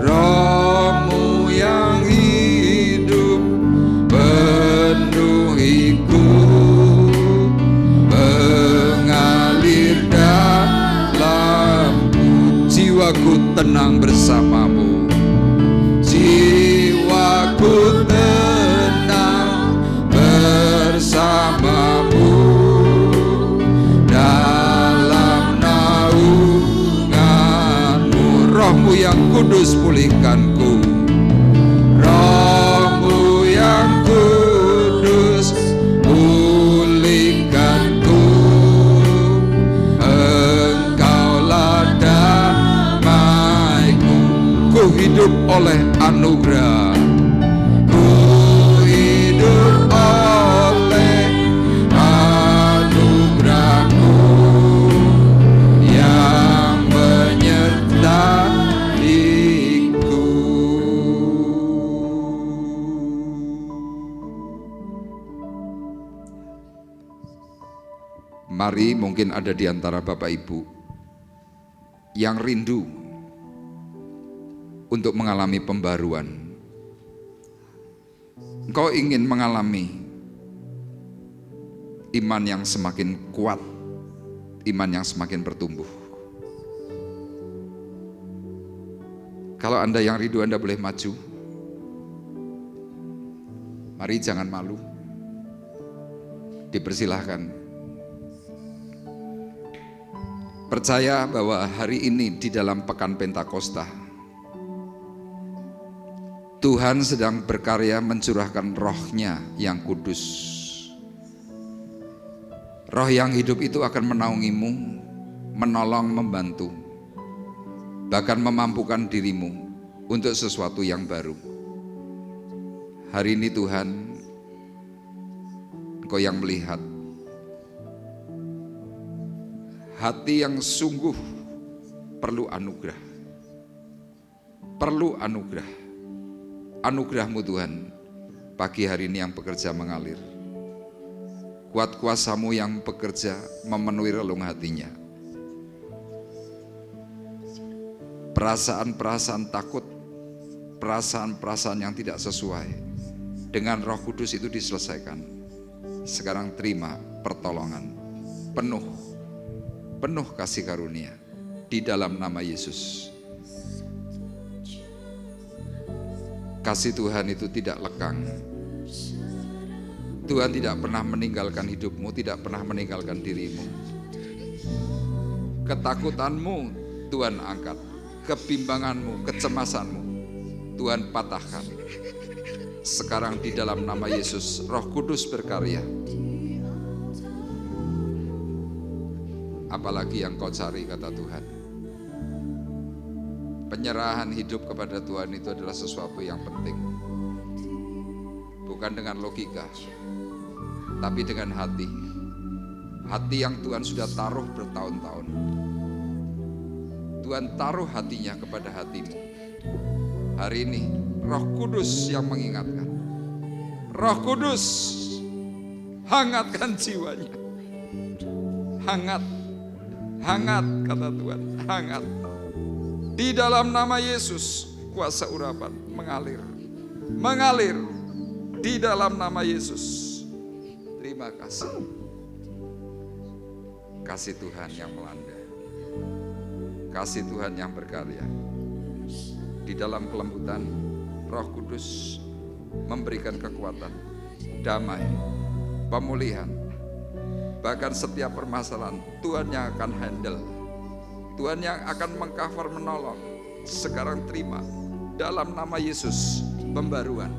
S4: Rohmu yang hidup penuhiku, mengalir dalamku, jiwaku tenang bersamamu, jiwaku tenang bersamamu, dalam naunganmu. Rohmu yang kudus pulihkanku, Rohmu yang kudus pulihkanku, Engkaulah damaiku. Ku hidup oleh anugerah, ku hidup oleh anugerahmu yang menyertaiku. Mari, mungkin ada di antara Bapak Ibu yang rindu untuk mengalami pembaruan. Engkau ingin mengalami iman yang semakin kuat, iman yang semakin bertumbuh. Kalau Anda yang rindu, Anda boleh maju. Mari, jangan malu. Dipersilahkan. Percaya bahwa hari ini di dalam pekan Pentakosta, Tuhan sedang berkarya mencurahkan Roh-Nya yang kudus. Roh yang hidup itu akan menaungimu, menolong, membantu, bahkan memampukan dirimu untuk sesuatu yang baru. Hari ini Tuhan, Engkau yang melihat hati yang sungguh perlu anugerah. Perlu anugerah. Anugerah-Mu Tuhan, pagi hari ini yang bekerja mengalir. Kuat kuasa-Mu yang bekerja memenuhi relung hatinya. Perasaan-perasaan takut, perasaan-perasaan yang tidak sesuai dengan Roh Kudus itu diselesaikan. Sekarang terima pertolongan penuh kasih karunia di dalam nama Yesus. Kasih Tuhan itu tidak lekang. Tuhan tidak pernah meninggalkan hidupmu, tidak pernah meninggalkan dirimu. Ketakutanmu Tuhan angkat, kebimbanganmu, kecemasanmu Tuhan patahkan. Sekarang di dalam nama Yesus, Roh Kudus berkarya. Apalagi yang kau cari, kata Tuhan. Penyerahan hidup kepada Tuhan itu adalah sesuatu yang penting. Bukan dengan logika, tapi dengan hati. Hati yang Tuhan sudah taruh bertahun-tahun. Tuhan taruh hatinya kepada hatimu. Hari ini Roh Kudus yang mengingatkan. Roh Kudus, hangatkan jiwanya. Hangat, hangat kata Tuhan, hangat. Di dalam nama Yesus, kuasa urapan mengalir. Mengalir di dalam nama Yesus. Terima kasih. Kasih Tuhan yang melanda. Kasih Tuhan yang berkarya. Di dalam kelembutan, Roh Kudus memberikan kekuatan, damai, pemulihan. Bahkan setiap permasalahan Tuhan yang akan handle, Tuhan yang akan mengcover, menolong. Sekarang terima dalam nama Yesus pembaruan.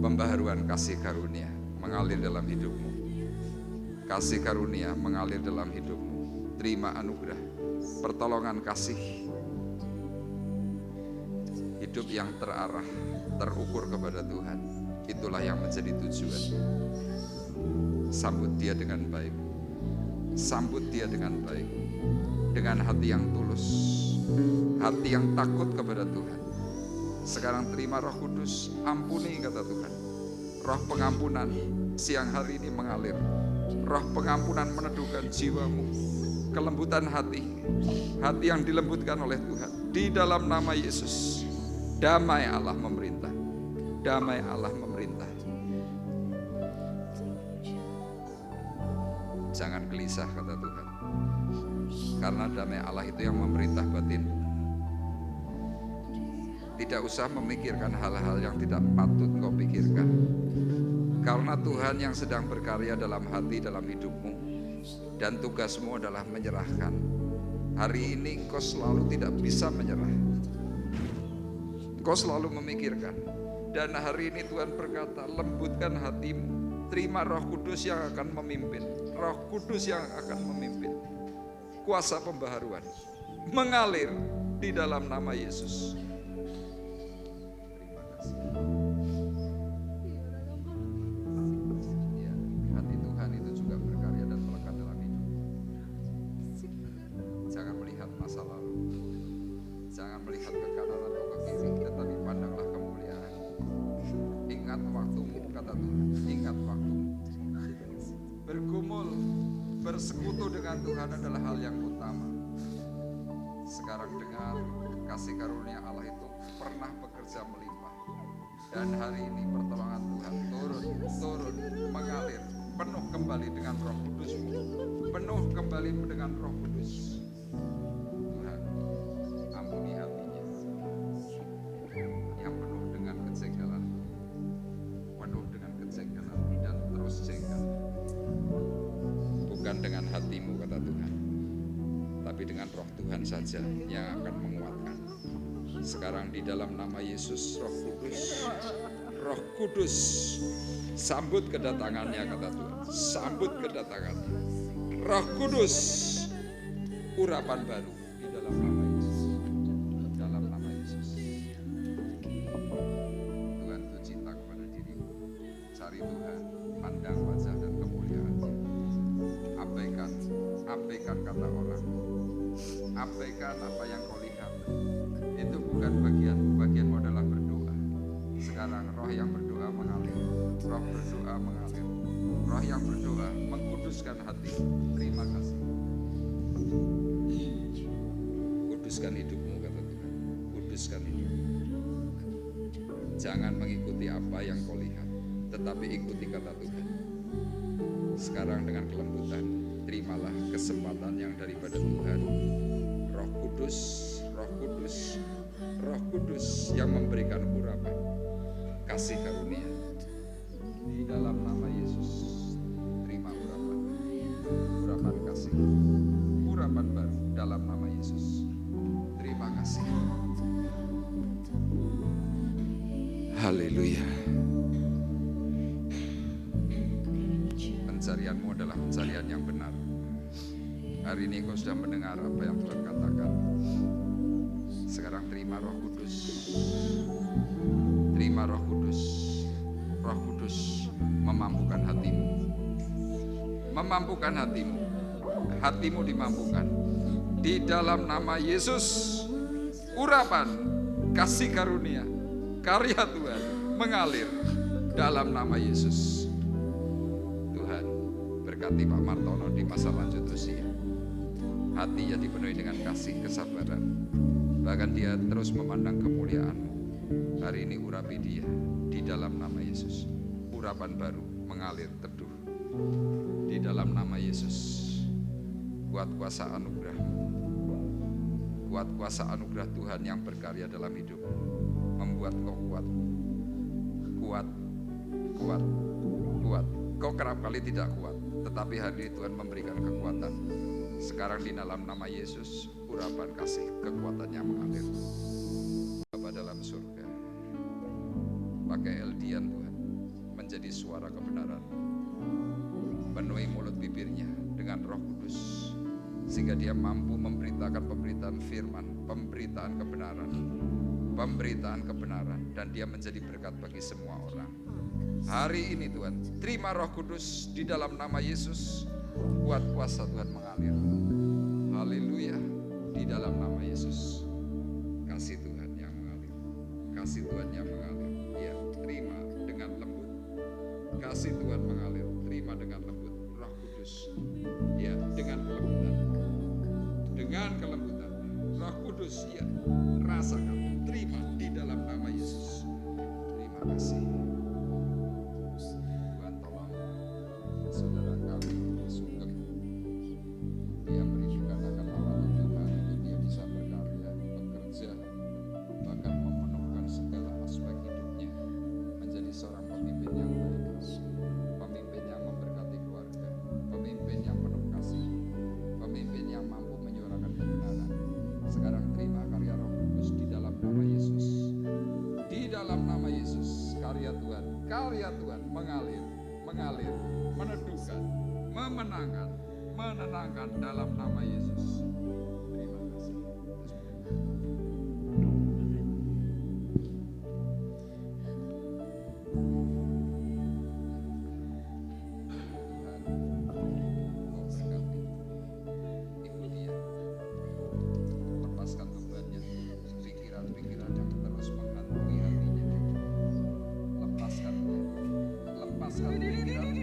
S4: Pembaharuan kasih karunia mengalir dalam hidupmu. Kasih karunia mengalir dalam hidupmu. Terima anugerah, pertolongan kasih hidup yang terarah, terukur kepada Tuhan, itulah yang menjadi tujuan. Sambut dia dengan baik, sambut dia dengan baik, dengan hati yang tulus, hati yang takut kepada Tuhan. Sekarang terima Roh Kudus, ampuni kata Tuhan. Roh pengampunan siang hari ini mengalir. Roh pengampunan meneduhkan jiwamu, kelembutan hati, hati yang dilembutkan oleh Tuhan. Di dalam nama Yesus, damai Allah memerintah, damai Allah memerintah. Jangan gelisah kata Tuhan, karena damai Allah itu yang memerintah batin. Tidak usah memikirkan hal-hal yang tidak patut kau pikirkan, karena Tuhan yang sedang berkarya dalam hati, dalam hidupmu, dan tugasmu adalah menyerahkan. Hari ini kau selalu tidak bisa menyerah, kau selalu memikirkan. Dan hari ini Tuhan berkata, lembutkan hatimu, terima Roh Kudus yang akan memimpin. Roh Kudus yang akan memimpin. Kuasa pembaharuan mengalir di dalam nama Yesus. Terima kasih. Ya, hati Tuhan itu juga berkarya dan melekat dalam hidup. Jangan melihat masa lalu, jangan melihat ke kanan atau ke kiri, tetapi pandanglah kemuliaan. Ingat waktumu kata Tuhan, ingat waktumu. Bergumul, bersekutu dengan Tuhan adalah hal yang utama. Sekarang dengar, kasih karunia Allah itu pernah bekerja melimpah. Dan hari ini pertolongan Tuhan turun, mengalir, penuh kembali dengan Roh Kudus-Mu, penuh kembali dengan Roh Kudus. Tuhan, ampuni hatinya yang penuh dengan kejengkelan, dan terus jengkel. Bukan dengan hatimu kata Tuhan, tapi dengan Roh Tuhan saja yang akan menguatkan. Sekarang di dalam nama Yesus, Roh Kudus, sambut kedatangannya kata Tuhan, sambut kedatangannya. Roh Kudus, urapan baru di dalam nama Yesus, dalam nama Yesus. Tuhan itu cinta kepada dirimu. Cari Tuhan, pandang wajah dan kemuliaan-Nya. Abaikan kata orang, abaikan apa yang kau lihat. Itu bukan bagianmu adalah berdoa. Sekarang roh yang berdoa mengalir, roh berdoa mengalir, roh yang berdoa mengkuduskan hati. Terima kasih. Kuduskan hidupmu kata Tuhan, kuduskan hidupmu. Jangan mengikuti apa yang kau lihat, tetapi ikuti kata Tuhan. Sekarang dengan kelembutan, terimalah kesempatan yang daripada Tuhan. Roh Kudus, Roh Kudus, Roh Kudus yang memberikan urapan kasih karunia. Di dalam nama Yesus, terima urapan kasih, urapan baru dalam nama Yesus. Terima kasih. Haleluya. Pencarianmu adalah pencarian yang benar. Hari ini kau sudah mendengar apa yang Tuhan katakan. Sekarang terima Roh Kudus. Terima Roh Kudus. Roh Kudus memampukan hatimu. Memampukan hatimu. Hatimu dimampukan. Di dalam nama Yesus, urapan kasih karunia, karya Tuhan mengalir dalam nama Yesus. Tuhan berkati Pak Martono di masa lanjut usia. Hatinya dipenuhi dengan kasih, kesabaran. Bahkan dia terus memandang kemuliaan-Mu. Hari ini urapi dia di dalam nama Yesus. Urapan baru mengalir teduh di dalam nama Yesus. Kuat kuasa anugerah-Mu, kuat kuasa anugerah Tuhan yang berkarya dalam hidup, membuat kau kuat. Kau kerap kali tidak kuat, tetapi hari ini Tuhan memberikan kekuatan. Sekarang di dalam nama Yesus, urapan kasih kekuatannya mengalir. Bapa dalam surga, pakai Eldian Tuhan menjadi suara kebenaran. Penuhi mulut bibirnya dengan Roh Kudus, sehingga dia mampu memberitakan pemberitaan firman, pemberitaan kebenaran pemberitaan kebenaran, dan dia menjadi berkat bagi semua orang. Hari ini Tuhan, terima Roh Kudus di dalam nama Yesus, buat kuasa Tuhan mengalir. Haleluya, di dalam nama Yesus. Kasih Tuhan yang mengalir, kasih Tuhan yang mengalir. Ya, terima dengan lembut. Kasih Tuhan mengalir, terima dengan lembut. Roh Kudus, ya, dengan kelembutan. Dengan kelembutan, Roh Kudus, ya, rasakan, terima di dalam nama Yesus. Terima kasih. Tuhan tolong saudara kami Sugeng, dia merindukan akan lawatan Tuhan untuk dia bisa berkarya, bekerja, bahkan memenuhkan segala aspek hidupnya, menjadi seorang pemimpin yang baik, pemimpin yang memberkati keluarga, pemimpin yang penuh kasih, pemimpin yang mampu menyuarakan kebenaran. Sekarang terima karya Roh Kudus di dalam nama Yesus. Di dalam nama Yesus, karya Tuhan mengalir, meneduhkan, menenangkan dalam nama Yesus. Terima kasih. Lepaskan bebannya, pikiran-pikiran yang terus menghantui hatinya. Lepaskan pikiran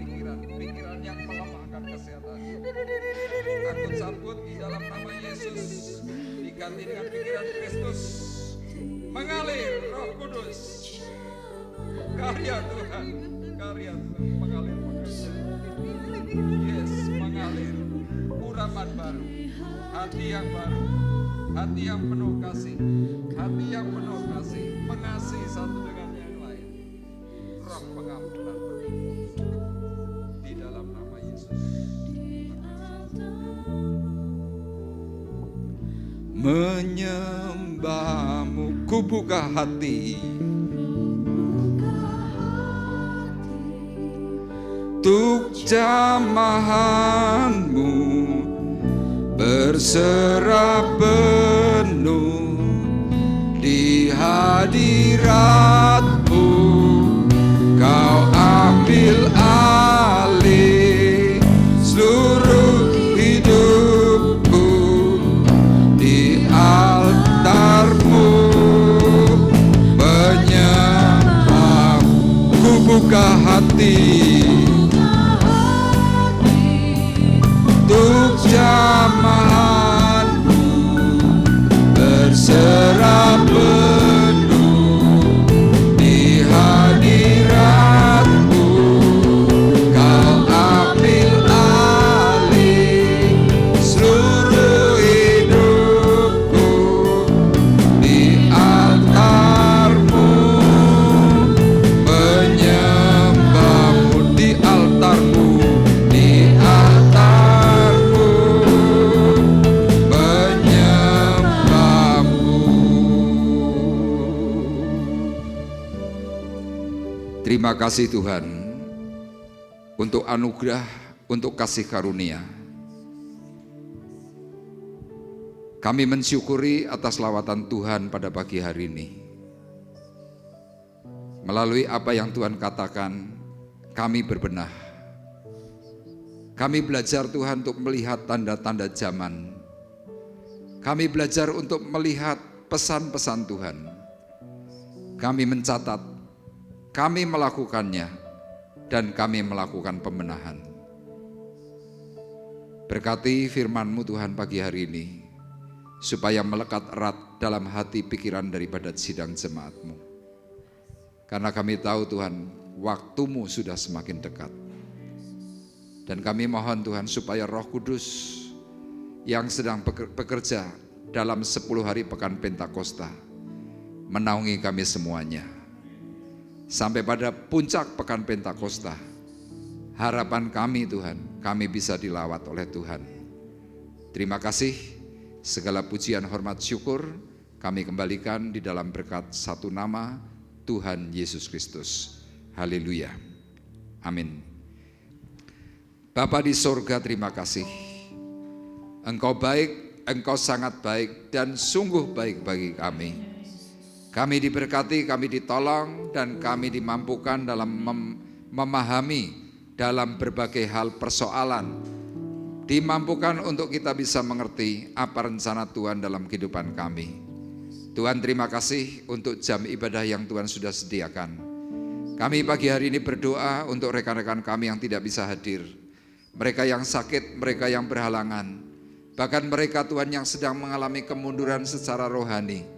S4: yang melemahkan kesehatannya. Aku cabut di dalam nama Yesus, diganti dengan pikiran Kristus. Mengalir Roh Kudus, karya Tuhan mengalir bekerja. Yes, mengalir urapan baru, hati yang baru, hati yang penuh kasih, mengasihi satu dengan yang lain. Roh pengampunan di dalam nama Yesus. Menyembahmu, ku buka hati untuk jamahanmu, berserah penuh di hadiratmu. Kau ambil alih seluruh hidupku di altarmu. Menyembahmu, ku buka hati untuk jamahanmu, berserah penuh di hadiratmu. Kau ambil alih seluruh hidupku di altarmu. Menyembahmu di altarmu, di altarmu. Menyembahmu. Terima kasih Tuhan untuk anugerah, untuk kasih karunia. Kami mensyukuri atas lawatan Tuhan pada pagi hari ini. Melalui apa yang Tuhan katakan, kami berbenah. Kami belajar Tuhan untuk melihat tanda-tanda zaman. Kami belajar untuk melihat pesan-pesan Tuhan. Kami mencatat, kami melakukannya, dan kami melakukan pembenahan. Berkati firman-Mu Tuhan pagi hari ini, supaya melekat erat dalam hati pikiran daripada sidang jemaat-Mu. Karena kami tahu Tuhan, waktu-Mu sudah semakin dekat. Dan kami mohon Tuhan supaya Roh Kudus yang sedang bekerja dalam 10 hari pekan Pentakosta menaungi kami semuanya. Sampai pada puncak pekan Pentakosta, harapan kami Tuhan, kami bisa dilawat oleh Tuhan. Terima kasih, segala pujian, hormat, syukur kami kembalikan di dalam berkat satu nama, Tuhan Yesus Kristus. Haleluya. Amin. Bapa di sorga, terima kasih. Engkau baik, Engkau sangat baik dan sungguh baik bagi kami. Kami diberkati, kami ditolong, dan kami dimampukan dalam memahami dalam berbagai hal persoalan. Dimampukan untuk kita bisa mengerti apa rencana Tuhan dalam kehidupan kami. Tuhan, terima kasih untuk jam ibadah yang Tuhan sudah sediakan. Kami pagi hari ini berdoa untuk rekan-rekan kami yang tidak bisa hadir. Mereka yang sakit, mereka yang berhalangan. Bahkan mereka Tuhan yang sedang mengalami kemunduran secara rohani.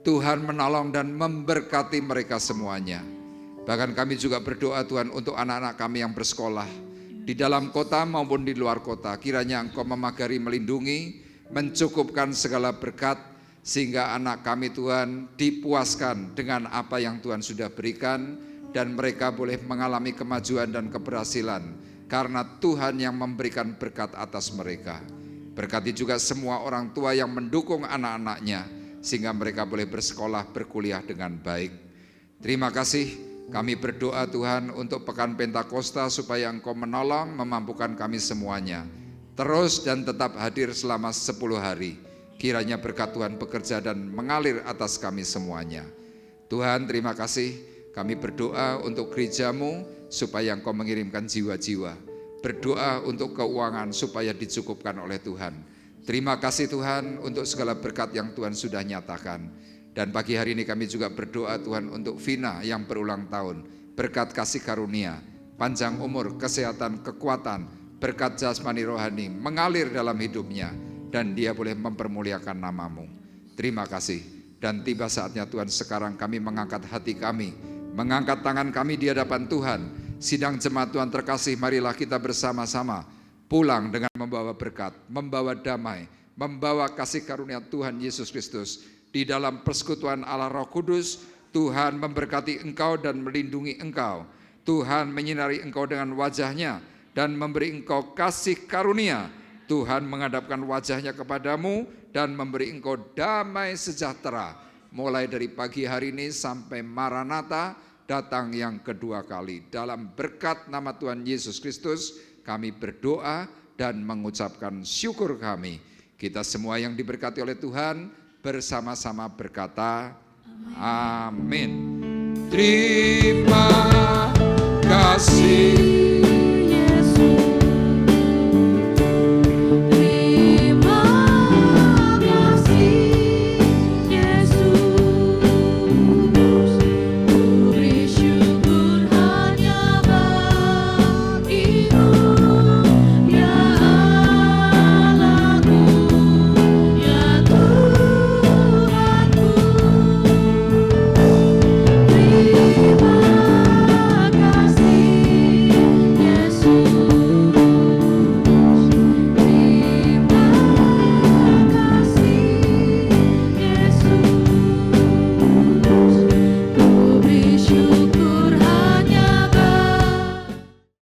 S4: Tuhan menolong dan memberkati mereka semuanya. Bahkan kami juga berdoa Tuhan untuk anak-anak kami yang bersekolah di dalam kota maupun di luar kota. Kiranya Engkau memagari, melindungi, mencukupkan segala berkat, sehingga anak kami Tuhan dipuaskan dengan apa yang Tuhan sudah berikan, dan mereka boleh mengalami kemajuan dan keberhasilan karena Tuhan yang memberikan berkat atas mereka. Berkati juga semua orang tua yang mendukung anak-anaknya sehingga mereka boleh bersekolah, berkuliah dengan baik. Terima kasih, kami berdoa Tuhan untuk Pekan Pentakosta supaya Engkau menolong, memampukan kami semuanya terus dan tetap hadir selama 10 hari. Kiranya berkat Tuhan bekerja dan mengalir atas kami semuanya. Tuhan, terima kasih. Kami berdoa untuk gereja-Mu supaya Engkau mengirimkan jiwa-jiwa. Berdoa untuk keuangan supaya dicukupkan oleh Tuhan. Terima kasih Tuhan untuk segala berkat yang Tuhan sudah nyatakan. Dan pagi hari ini kami juga berdoa Tuhan untuk Vina yang berulang tahun. Berkat kasih karunia, panjang umur, kesehatan, kekuatan, berkat jasmani rohani mengalir dalam hidupnya. Dan dia boleh mempermuliakan nama-Mu. Terima kasih. Dan tiba saatnya Tuhan, sekarang kami mengangkat hati kami, mengangkat tangan kami di hadapan Tuhan. Sidang jemaat Tuhan terkasih, marilah kita bersama-sama pulang dengan membawa berkat, membawa damai, membawa kasih karunia Tuhan Yesus Kristus. Di dalam persekutuan Allah Roh Kudus, Tuhan memberkati engkau dan melindungi engkau. Tuhan menyinari engkau dengan wajah-Nya dan memberi engkau kasih karunia. Tuhan menghadapkan wajah-Nya kepadamu dan memberi engkau damai sejahtera. Mulai dari pagi hari ini sampai Maranatha datang yang kedua kali. Dalam berkat nama Tuhan Yesus Kristus kami berdoa dan mengucapkan syukur kami. Kita semua yang diberkati oleh Tuhan bersama-sama berkata amin. Terima kasih